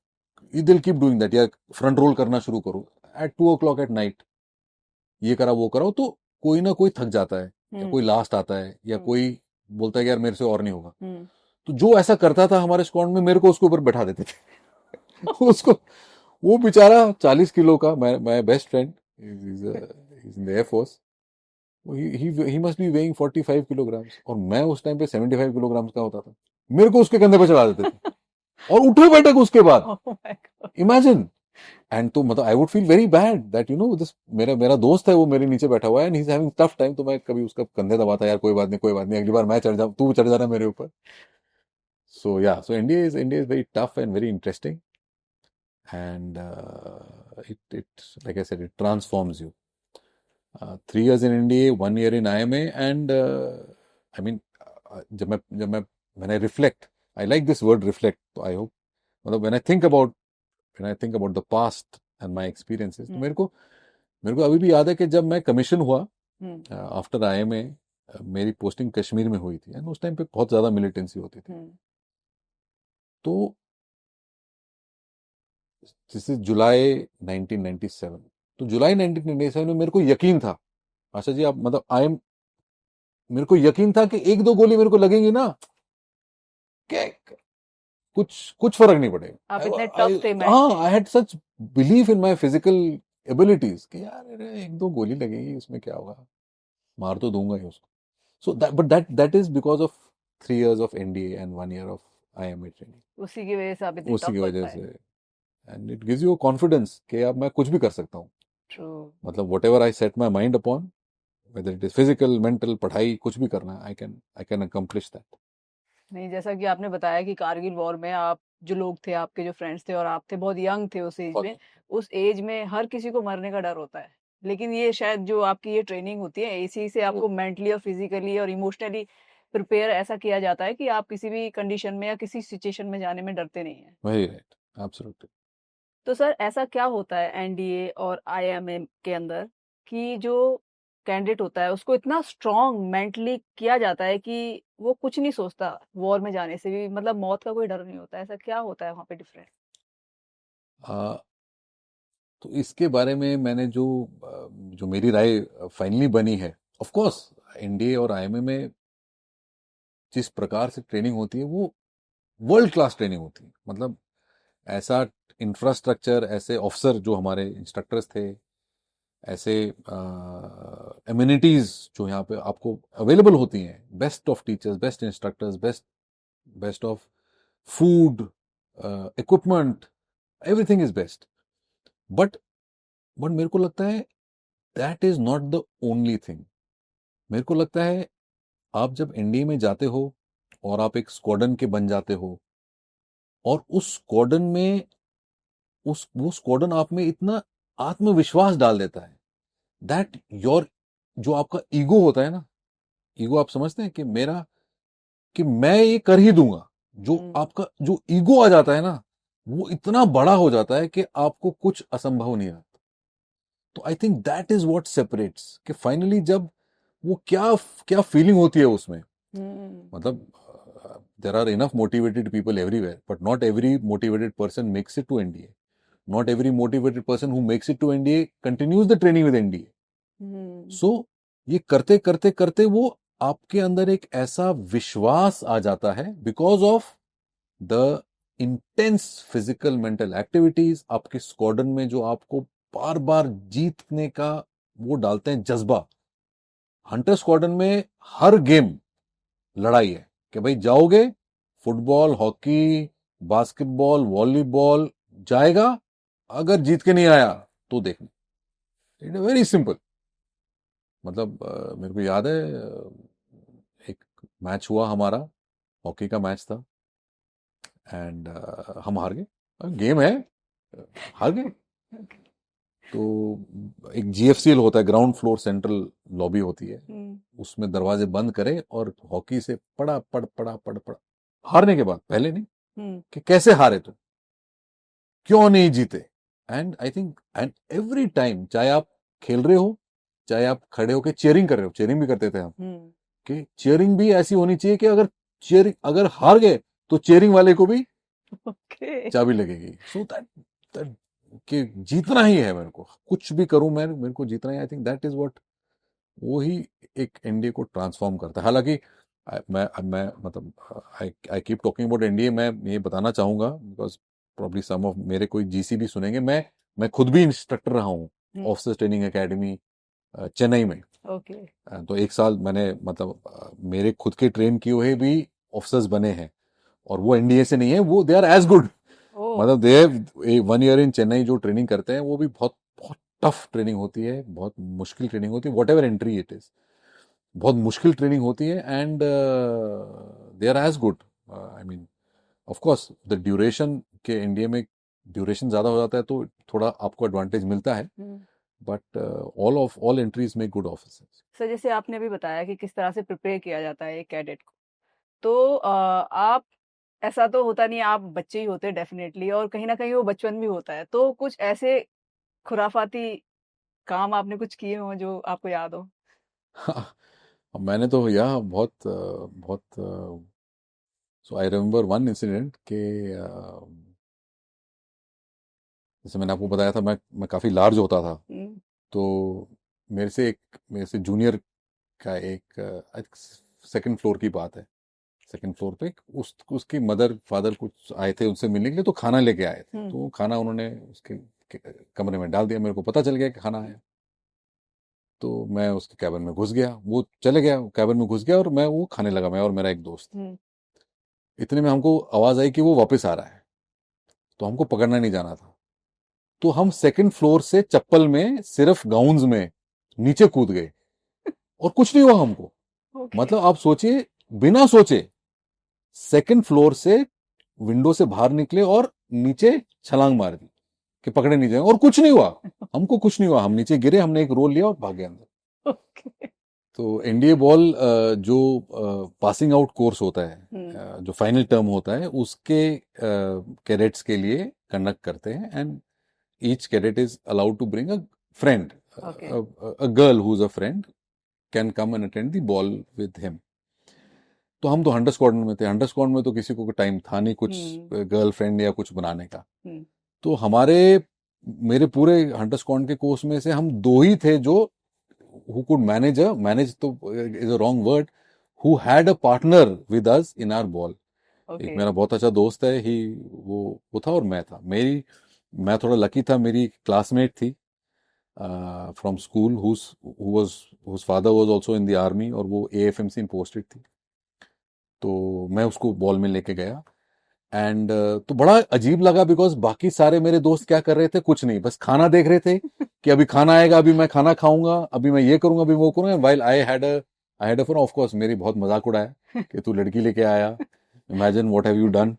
दिल कीप डूइंग दैट, या फ्रंट रोल करना शुरू करो एट 2 o'clock एट नाइट, ये करा वो कराओ, तो कोई ना कोई थक जाता है, या कोई लास्ट आता है, या कोई बोलता है कि यार मेरे से और नहीं होगा। तो जो ऐसा करता था हमारे स्क्वाड में, मेरे को उसके ऊपर बैठा देते थे उसको, वो बेचारा 40 किलो का, my best friend is in the air force, he must be weighing 45 kilograms, और मैं उस टाइम पे 75 किलोग्राम्स का होता था। मेरे को उसके कंधे पे चढ़ा देते थे और उठे बैठक उसके बाद, इमेजिन। एंड तो मतलब I would feel very bad that this मेरा दोस्त है, वो मेरे नीचे बैठा हुआ है, and he is having tough time, तो मैं कभी उसका कंधे दबाता, यार कोई बात नहीं, अगली बार मैं चढ़ जाऊं, तू चढ़ जाना मेरे ऊपर। सो या, so India is very tough and very interesting, and it like I said, it transforms you. 3 years in NDA, 1 year in IMA, and I mean, when I reflect, I like this word reflect. So I hope, when I think about the past and my experiences, तो मेरे को अभी भी याद है कि जब मैं कमीशन हुआ आफ्टर IMA, मेरी पोस्टिंग कश्मीर में हुई थी, एंड उस टाइम पे बहुत ज्यादा मिलिटेंसी होती थी। तो दिस इज जुलाई 1997। तो जुलाई 1997 में मेरे को यकीन था, आशा जी आप मतलब मेरे को यकीन था कि 1-2 गोली मेरे को लगेंगी ना, क्या कुछ फर्क नहीं पड़ेगा। आप इतने टफ थे। हाँ, I had such belief in my physical abilities कि यार 1-2 गोली लगेगी, इसमें क्या होगा, मार तो दूंगा ही उसको। So that is because of 3 years of NDA and 1 year of IMA training. उसी की वजह से आप इतने उसी टफ की बन वजह पाए। से, and it gives you confidence कि अब मैं कुछ भी कर सकता हूँ। ट्रू। मतलब whatever I set my mind upon, whether it is physical, mental, पढ़ाई कुछ भी करना है, I can accomplish that. नहीं, जैसा कि आपने बताया कि कारगिल वॉर में आप जो लोग थे, आपके जो फ्रेंड्स थे, और आप थे बहुत यंग थे उस एज में। उस एज में हर किसी को मरने का डर होता है, लेकिन ये शायद जो आपकी ये ट्रेनिंग होती है, इसी से आपको मेंटली और फिजिकली और इमोशनली प्रिपेयर ऐसा किया जाता है कि आप किसी भी कंडीशन में या किसी सिचुएशन में जाने में डरते नहीं हैं। वही, राइट, एब्सोल्युटली। तो सर, ऐसा क्या होता है एनडीए और आईएमए के अंदर कि जो कैंडिडेट होता है उसको इतना स्ट्रांग मेंटली किया जाता है कि वो कुछ नहीं सोचता वॉर में जाने से भी, मतलब मौत का कोई डर नहीं होता? ऐसा क्या होता है वहाँ पे डिफरेंट? तो इसके बारे में मैंने जो मेरी राय फाइनली बनी है, ऑफ कोर्स एनडीए और आईएमए में जिस प्रकार से ट्रेनिंग होती है वो वर्ल्ड क्लास ट्रेनिंग होती है। मतलब ऐसा इंफ्रास्ट्रक्चर, ऐसे ऑफिसर जो हमारे इंस्ट्रक्टर्स थे, ऐसे एमिनिटीज जो यहाँ पे आपको अवेलेबल होती हैं, best of teachers, best instructors, best of food, equipment, everything is best. But मेरे को लगता है that is not the only thing. मेरे को लगता है आप जब एनडीए में जाते हो और आप एक स्क्वाड्रन के बन जाते हो, और उस स्क्वाड्रन में वो स्क्वाड्रन आप में इतना आत्मविश्वास डाल देता है दैट योर, जो आपका ईगो होता है ना, ईगो आप समझते हैं कि मैं ये कर ही दूंगा, जो आपका जो ईगो आ जाता है ना, वो इतना बड़ा हो जाता है कि आपको कुछ असंभव नहीं आता। तो I think that is what separates, कि फाइनली जब वो क्या क्या फीलिंग होती है उसमें। मतलब there are enough motivated people everywhere, but not every motivated person makes it to NDA. Not every motivated person who makes it to NDA continues the training with NDA. So ये करते करते करते वो आपके अंदर एक ऐसा विश्वास आ जाता है, because of the intense physical mental activities आपके स्क्वाड्रन में, जो आपको बार बार जीतने का वो डालते हैं जज्बा। हंटर स्क्वाड्रन में हर गेम लड़ाई है कि भाई जाओगे, फुटबॉल, हॉकी, बास्केटबॉल, वॉलीबॉल जाएगा, अगर जीत के नहीं आया तो देखना। It is very simple. मतलब मेरे को याद है एक मैच हुआ हमारा, हॉकी का मैच था, एंड हम हार गए। गेम है, हार गए। तो एक जीएफसीएल होता है, ग्राउंड फ्लोर सेंट्रल लॉबी होती है, उसमें दरवाजे बंद करे और हॉकी से पड़ा पड़ पड़ा पड़ पड़ा, हारने के बाद, पहले नहीं, कि कैसे हारे तुम, क्यों नहीं जीते। And I think and every time, चाहे आप खेल रहे हो, चाहे आप खड़े होकर चीयरिंग कर रहे हो, चीयरिंग भी करते थे हम, कि चीयरिंग भी ऐसी होनी चाहिए कि अगर हार गए तो चीयरिंग वाले को भी चाबी लगेगी। सो दैट कि जीतना ही है, मेरे को कुछ भी करूं मैं, मेरे को जीतना ही। I think that is what, वो ही एक एनडीए को ट्रांसफॉर्म करता है। हालांकि मैं मतलब I keep talking about NDA, मैं ये बताना चाहूंगा, बिकॉज प्रॉब्ली सम ऑफ मेरे कोई जीसी भी सुनेंगे, मैं खुद भी इंस्ट्रक्टर रहा हूँ ऑफिसर ट्रेनिंग एकेडमी चेन्नई में। तो एक साल मैंने, मतलब मेरे खुद के ट्रेन किए हुए भी ऑफिसर्स बने हैं, और वो एनडीए से नहीं है, वो दे आर एज गुड। मतलब दे 1 ईयर इन चेन्नई जो ट्रेनिंग करते हैं, वो भी बहुत बहुत टफ ट्रेनिंग होती है, बहुत मुश्किल ट्रेनिंग होती है, whatever entry it is, बहुत मुश्किल ट्रेनिंग होती है, and they are as good. I mean of course the duration के इंडिया में ड्यूरेशन ज्यादा हो जाता है, तो थोड़ा आपको एडवांटेज मिलता है, बट ऑल एंट्रीज में गुड ऑफिसर्स। सर, जैसे आपने अभी बताया कि किस तरह से प्रिपेयर किया जाता है एक कैडेट को, तो आप, ऐसा तो होता नहीं, आप बच्चे ही होते डेफिनेटली, और कहीं ना कहीं वो बचपन भी होता है, तो कुछ ऐसे खुराफाती काम आपने कुछ किए हो जो आपको याद हो? मैंने तो भैया बहुत सो आई रिमेम्बर वन इंसिडेंट के, जैसे मैंने आपको बताया था, मैं काफी लार्ज होता था, तो मेरे से जूनियर का एक सेकंड फ्लोर की बात है, सेकंड फ्लोर पे उसकी मदर फादर कुछ आए थे उनसे मिलने के लिए, तो खाना लेके आए थे, तो खाना उन्होंने उसके कमरे में डाल दिया, मेरे को पता चल गया कि खाना है, तो मैं उसके कैबिन में घुस गया, वो चले गया, कैबिन में घुस गया, और मैं वो खाने लगा, मैं और मेरा एक दोस्त। इतने में हमको आवाज आई कि वो वापस आ रहा है, तो हमको पकड़ना नहीं जाना था, तो हम सेकंड फ्लोर से चप्पल में, सिर्फ गाउन्स में नीचे कूद गए, और कुछ नहीं हुआ हमको। मतलब आप सोचिए, बिना सोचे सेकंड फ्लोर से विंडो से बाहर निकले और नीचे छलांग मार दी कि पकड़े नहीं जाएंगे, और कुछ नहीं हुआ, हमको कुछ नहीं हुआ, हम नीचे गिरे, हमने एक रोल लिया और भागे अंदर। तो एनडीए बॉल जो पासिंग आउट कोर्स होता है, जो फाइनल टर्म होता है, उसके कैडेट्स के लिए कंडक्ट करते हैं, and each cadet is allowed to bring a friend, a girl who is a friend can come and attend the ball with him. तो हम तो हंटर स्क्वाड्रन में थे, हंटर स्क्वाड्रन में तो किसी को टाइम था नहीं कुछ गर्लफ्रेंड या कुछ बनाने का, तो मेरे पूरे हंटर स्क्वाड्रन के कोर्स में से हम 2 ही थे जो who could manage तो is a wrong word, who had a partner with us in our ball. एक मेरा बहुत अच्छा दोस्त है, वो था, और मैं था, मैं थोड़ा लकी था, मेरी क्लासमेट थी, from school, whose father was also in the army, और वो AFMC में पोस्टेड थी। तो मैं उसको बॉल में लेके गया एंड तो बड़ा अजीब लगा बिकॉज बाकी सारे मेरे दोस्त क्या कर रहे थे, कुछ नहीं, बस खाना देख रहे थे कि अभी खाना आएगा, अभी मैं खाना खाऊंगा, अभी मैं ये करूंगा, अभी वो करूंगा। While I had a fun, of course मेरी बहुत मजाक उड़ाया कि तू लड़की लेके आया, imagine what have you done,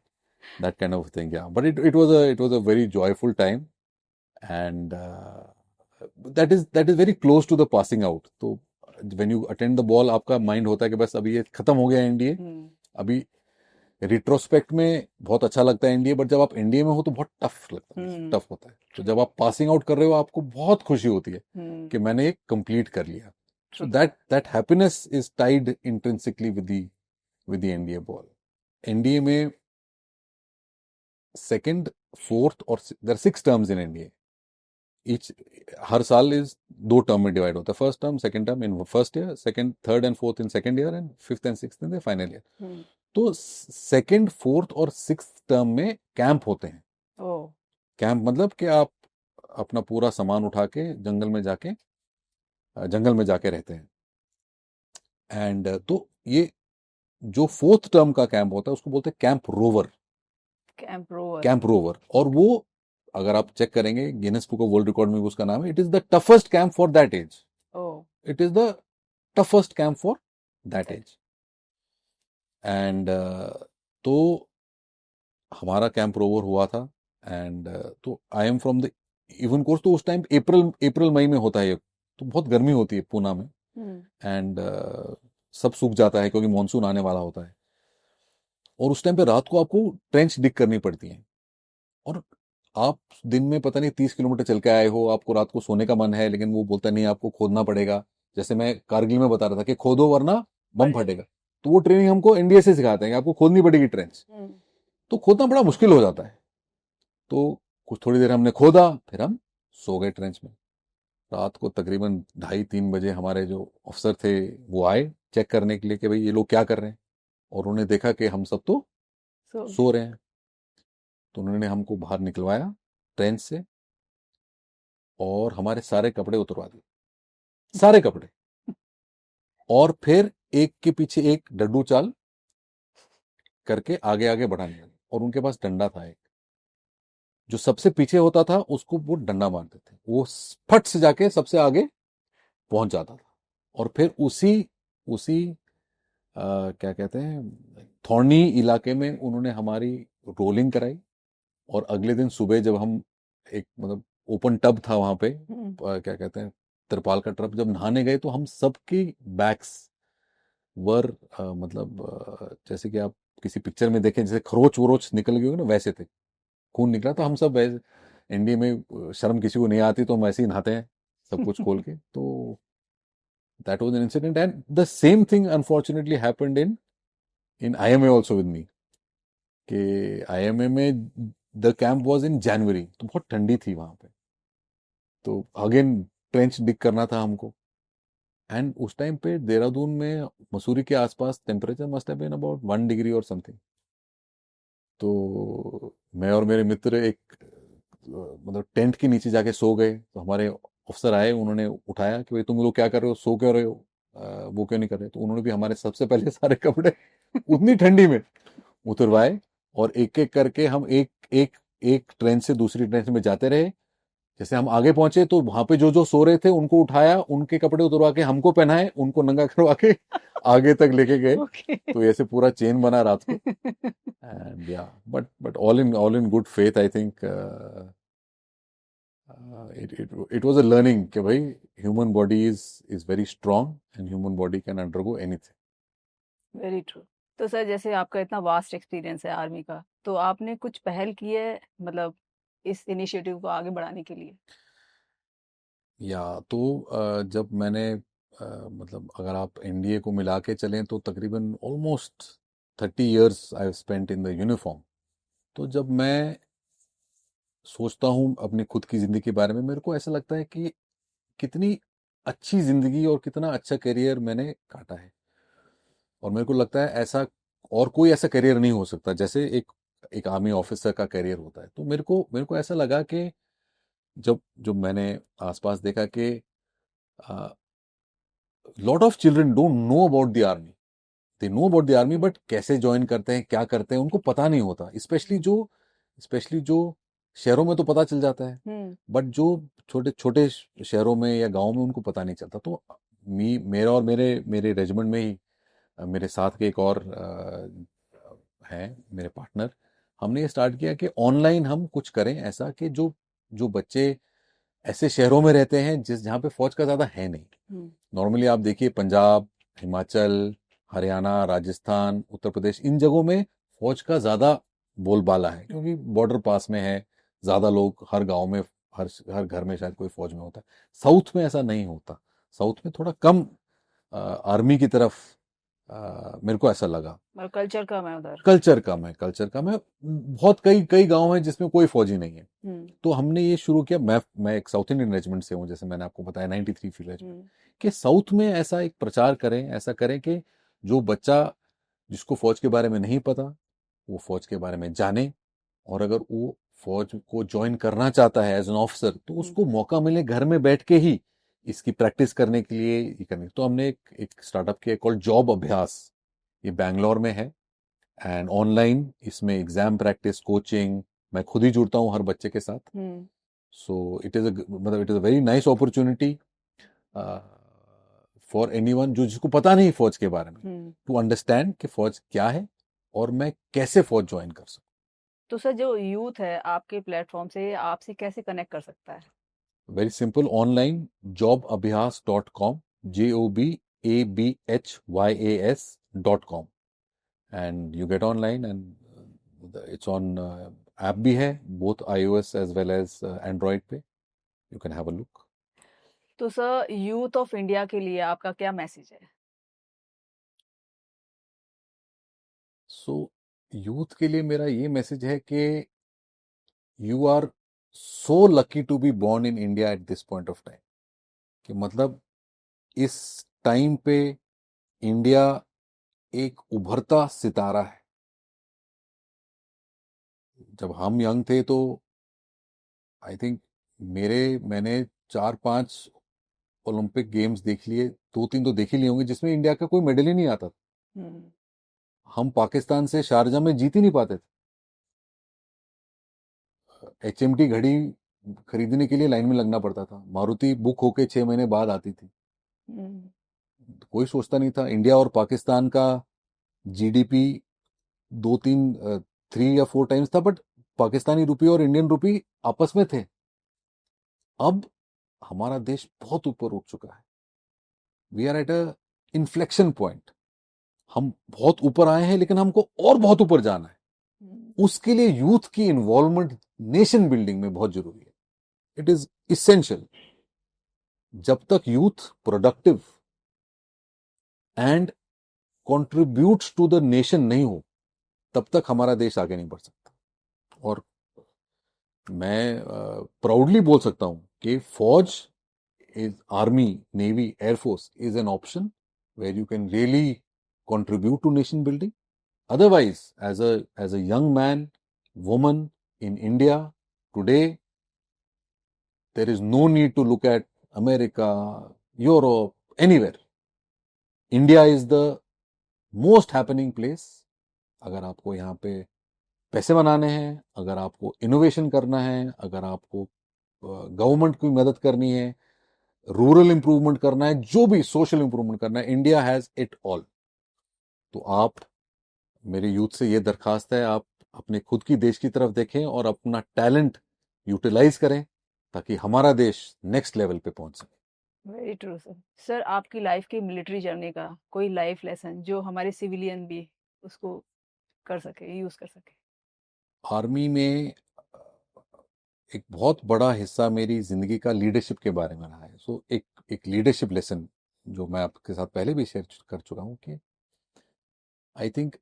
that kind of thing. Yeah but it was a very joyful time and that is very close to the passing out. तो when you attend the ball, आपका mind होता है कि बस अभी ये खत्म हो गया एनडीए। अभी रिट्रोस्पेक्ट में बहुत अच्छा लगता है एनडीए, बट जब आप एनडीए में हो तो बहुत टफ लगता है, टफ होता है। तो जब आप पासिंग आउट कर रहे हो, आपको बहुत खुशी होती है कि मैंने ये कंप्लीट कर लिया। So that happiness is tied intrinsically with the NDA ball. NDA में सेकंड, फोर्थ और there 6 terms in NDA. Each हर साल इज 2 टर्म में डिवाइड होता है। First term, second term in first year, second, third and fourth in second year, and fifth and sixth in the final year. तो second, fourth और sixth term में camp होते हैं। कैंप मतलब कि आप अपना पूरा सामान उठा के जंगल में जाके रहते हैं। एंड तो ये जो फोर्थ टर्म का कैंप होता है उसको बोलते हैं कैंप रोवर। Camp rover. और वो अगर आप चेक करेंगे Guinness book of world record में, उसका नाम है, it is the toughest camp for that age. It is the toughest camp for that age. And तो हमारा कैंप रोवर हुआ था। एंड तो I am from the even course. तो उस टाइम अप्रैल मई में होता है, तो बहुत गर्मी होती है पूना में। एंड सब सूख जाता है क्योंकि मानसून आने वाला होता है। और उस टाइम पे रात को आपको ट्रेंच डिग करनी पड़ती है। और आप दिन में पता नहीं 30 किलोमीटर चल के आए हो, आपको रात को सोने का मन है, लेकिन वो बोलता नहीं, आपको खोदना पड़ेगा। जैसे मैं कारगिल में बता रहा था कि खोदो वरना बम फटेगा। तो वो ट्रेनिंग हमको एनडीए से सिखाते हैं कि आपको खोदनी पड़ेगी ट्रेंच। तो खोदना बड़ा मुश्किल हो जाता है। तो कुछ थोड़ी देर हमने खोदा, फिर हम सो गए ट्रेंच में। रात को तकरीबन 2:30-3 बजे हमारे जो अफसर थे वो आए चेक करने के लिए कि भाई ये लोग क्या कर रहे हैं। और उन्होंने देखा कि हम सब तो सो रहे हैं। तो उन्होंने हमको बाहर निकलवाया ट्रेंच से और हमारे सारे कपड़े उतरवा दिए, सारे कपड़े। और फिर एक के पीछे एक डड्डू चाल करके आगे आगे बढ़ाने लगे। और उनके पास डंडा था एक, जो सबसे पीछे होता था उसको वो डंडा मारते थे, वो फट से जाके सबसे आगे पहुंच जाता था। और फिर उसी उसी क्या कहते हैं, थॉर्नी इलाके में उन्होंने हमारी रोलिंग कराई। और अगले दिन सुबह जब हम एक मतलब ओपन टब था वहां पे, क्या कहते हैं, तिरपाल का टब, जब नहाने गए तो हम सबकी बैक्स वर मतलब जैसे कि आप किसी पिक्चर में देखें जैसे खरोच वरोच निकल गई हो ना, वैसे थे, खून निकला। तो हम सब वैसे, इंडिया में शर्म किसी को नहीं आती तो हम ऐसे ही नहाते हैं सब कुछ खोल के। तो that was an incident. And the same thing unfortunately happened in IMA also with me. कि आईएमए में द कैंप वाज इन जनवरी, तो बहुत ठंडी थी वहां पे। तो अगेन ट्रेंच डिग करना था हमको। एंड उस टाइम पे देहरादून में, मसूरी के आसपास temperature must have been about 1 degree और समथिंग। तो मैं और मेरे मित्र एक मतलब टेंट के नीचे जाके सो गए। तो हमारे अफसर आए, उन्होंने उठाया कि भाई तुम लोग क्या कर रहे हो, सो क्यों रहे हो, वो क्यों नहीं कर रहे। तो उन्होंने भी हमारे सबसे पहले सारे कपड़े उतनी ठंडी में उतरवाए। और एक एक करके हम एक एक एक ट्रेन से दूसरी ट्रेन में जाते रहे। जैसे हम आगे पहुंचे तो वहां पे जो जो सो रहे थे उनको उठाया, उनके कपड़े उतरवा के हमको पहनाए, उनको नंगा करवा के आगे तक लेके गए। तो ऐसे पूरा चेन बना रात को। एंड या but all in good faith, I think it was a learning कि भाई human body is very strong and human body can undergo anything. Very true. तो सर, जैसे आपका इतना वास्ट एक्सपीरियंस है आर्मी का, तो आपने कुछ पहल की है मतलब इस इनिशिएटिव को आगे बढ़ाने के लिए? या तो जब मैंने मतलब अगर आप एनडीए को मिला के चलें तो तकरीबन almost 30 years I spent in the uniform. तो जब मैं सोचता हूँ अपनी खुद की जिंदगी के बारे में, मेरे को ऐसा लगता है कि कितनी अच्छी जिंदगी और कितना अच्छा करियर मैंने काटा है। और मेरे को लगता है ऐसा और कोई ऐसा करियर नहीं हो सकता जैसे एक एक आर्मी ऑफिसर का करियर होता है। तो मेरे को ऐसा लगा कि जब जब मैंने आसपास देखा कि lot of children don't know about the army, they know about the army but कैसे ज्वाइन करते हैं, क्या करते हैं, उनको पता नहीं होता। स्पेशली जो शहरों में तो पता चल जाता है, बट जो छोटे छोटे शहरों में या गांव में उनको पता नहीं चलता। तो मेरा और मेरे मेरे रेजिमेंट में ही मेरे साथ के एक और हैं मेरे पार्टनर, हमने ये स्टार्ट किया कि ऑनलाइन हम कुछ करें ऐसा कि जो जो बच्चे ऐसे शहरों में रहते हैं जहाँ पे फौज का ज्यादा है नहीं। नॉर्मली आप देखिए पंजाब, हिमाचल, हरियाणा, राजस्थान, उत्तर प्रदेश, इन जगहों में फौज का ज्यादा बोलबाला है क्योंकि बॉर्डर पास में है, ज्यादा लोग हर गांव में, हर घर में शायद कोई फौज में होता है। साउथ में ऐसा नहीं होता, साउथ में थोड़ा कम आर्मी की तरफ मेरे को ऐसा लगा। और कल्चर कम है उधर। कल्चर कम है। बहुत कई कई गांव हैं जिसमें कोई फौजी नहीं है। तो हमने ये शुरू किया, मैं एक साउथ इंडियन रेजिमेंट से हूँ, जैसे मैंने आपको बताया 93 फील्ड रेजिमेंट, कि साउथ में ऐसा एक प्रचार करें, ऐसा करें कि जो बच्चा जिसको फौज के बारे में नहीं पता वो फौज के बारे में जाने, और अगर वो फौज को ज्वाइन करना चाहता है एज एन ऑफिसर तो उसको मौका मिले घर में बैठ के ही इसकी प्रैक्टिस करने के लिए ये करने। तो हमने एक स्टार्टअप किया कॉल्ड जॉब अभ्यास, ये बैंगलोर में है, एंड ऑनलाइन इसमें एग्जाम प्रैक्टिस, कोचिंग, मैं खुद ही जुड़ता हूँ हर बच्चे के साथ। सो इट इज मतलब it is a very nice opportunity for anyone जो जिसको पता नहीं फौज के बारे में, टू अंडरस्टैंड कि फौज क्या है और मैं कैसे फौज ज्वाइन कर सकूं। तो सर जो यूथ है आपके प्लेटफॉर्म से आपसे कैसे कनेक्ट कर सकता है? Very simple, online jobabhyas.com, jobabhyas.com, and you get online, and it's on app भी है, both iOS as well as android पे, you can have a look. तो सर यूथ ऑफ इंडिया के लिए आपका क्या मैसेज है? सो यूथ के लिए मेरा ये मैसेज है कि you are so lucky to be born in India at this point of time, कि मतलब इस टाइम पे इंडिया एक उभरता सितारा है। जब हम यंग थे तो आई थिंक मैंने 4-5 ओलंपिक गेम्स देख लिए, 2-3 तो देख ही लिए होंगे जिसमें इंडिया का कोई मेडल ही नहीं आता था। हम पाकिस्तान से शारजा में जीत ही नहीं पाते थे। HMT घड़ी खरीदने के लिए लाइन में लगना पड़ता था, मारुति बुक होके 6 महीने बाद आती थी। कोई सोचता नहीं था। इंडिया और पाकिस्तान का GDP 2-3 3 या 4 टाइम्स था, बट पाकिस्तानी रुपये और इंडियन रुपये आपस में थे। अब हमारा देश बहुत ऊपर उठ चुका है, we are at a inflection point. हम बहुत ऊपर आए हैं लेकिन हमको और बहुत ऊपर जाना है। उसके लिए यूथ की इन्वॉल्वमेंट नेशन बिल्डिंग में बहुत जरूरी है, इट इज इसेंशियल। जब तक youth productive and contributes to the nation नहीं हो तब तक हमारा देश आगे नहीं बढ़ सकता। और मैं प्राउडली बोल सकता हूं कि फौज is, army, navy, air force is an option where you can really contribute to nation building. Otherwise, as a young man, woman in India today, there is no need to look at America, Europe, anywhere. India is the most happening place. अगर आपको यहाँ पे पैसे बनाने हैं, अगर आपको innovation करना है, अगर आपको गवर्नमेंट की मदद करनी है, रूरल इंप्रूवमेंट करना है, जो भी सोशल इंप्रूवमेंट करना है, इंडिया हैज इट ऑल। तो आप, मेरे यूथ से ये दरखास्त है, आप अपने खुद की देश की तरफ देखें और अपना टैलेंट यूटिलाइज करें ताकि हमारा देश नेक्स्ट लेवल पे पहुंच सके। Very true sir. सर आपकी लाइफ की मिलिट्री जर्नी का कोई लाइफ लेसन जो हमारे सिविलियन भी उसको कर सके, यूज कर सके? आर्मी में एक बहुत बड़ा हिस्सा मेरी जिंदगी का लीडरशिप के बारे में रहा है। सो एक लीडरशिप लेसन जो मैं आपके साथ पहले भी शेयर कर चुका हूं कि आई थिंक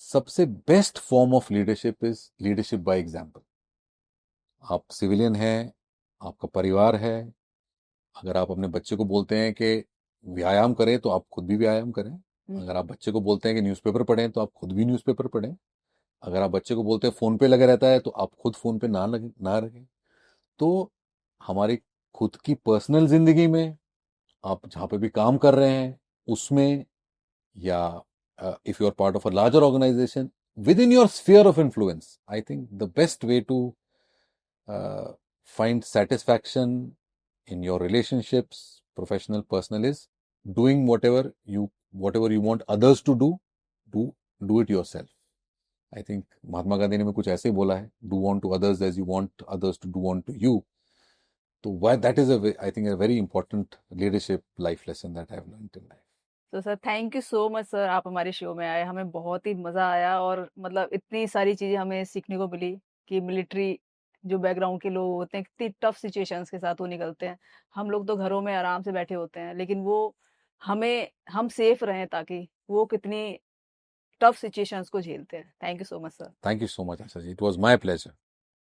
सबसे best form of leadership is leadership by example. आप सिविलियन हैं, आपका परिवार है, अगर आप अपने बच्चे को बोलते हैं कि व्यायाम करें तो आप खुद भी व्यायाम करें। अगर आप बच्चे को बोलते हैं कि न्यूज़पेपर पढ़ें तो आप खुद भी न्यूज़पेपर पढ़ें। अगर आप बच्चे को बोलते हैं फोन पे लगे रहता है तो आप खुद फोन पे ना रखें। तो हमारी खुद की पर्सनल जिंदगी में, आप जहाँ पे भी काम कर रहे हैं उसमें, या if you are part of a larger organization, within your sphere of influence, I think the best way to uh, find satisfaction in your relationships, professional, personal, is doing whatever you want others to do it yourself. I think Mahatma Gandhi ने में कुछ ऐसे ही बोला है, do unto others as you want others to do unto you. तो why that is I think a very important leadership life lesson that I have learned in life. तो sir thank you so much sir, आप हमारे show में आए, हमें बहुत ही मज़ा आया और मतलब इतनी सारी चीज़ें हमें सीखने को मिली कि मिलिट्री जो बैकग्राउंड के लोग होते हैं कितनी टफ सिचुएशंस के साथ वो निकलते हैं। हम लोग तो घरों में आराम से बैठे होते हैं, लेकिन वो हम सेफ रहें ताकि वो कितनी टफ सिचुएशंस को झेलते हैं। Thank you so much sir. Thank you so much, Asha ji. It was my pleasure.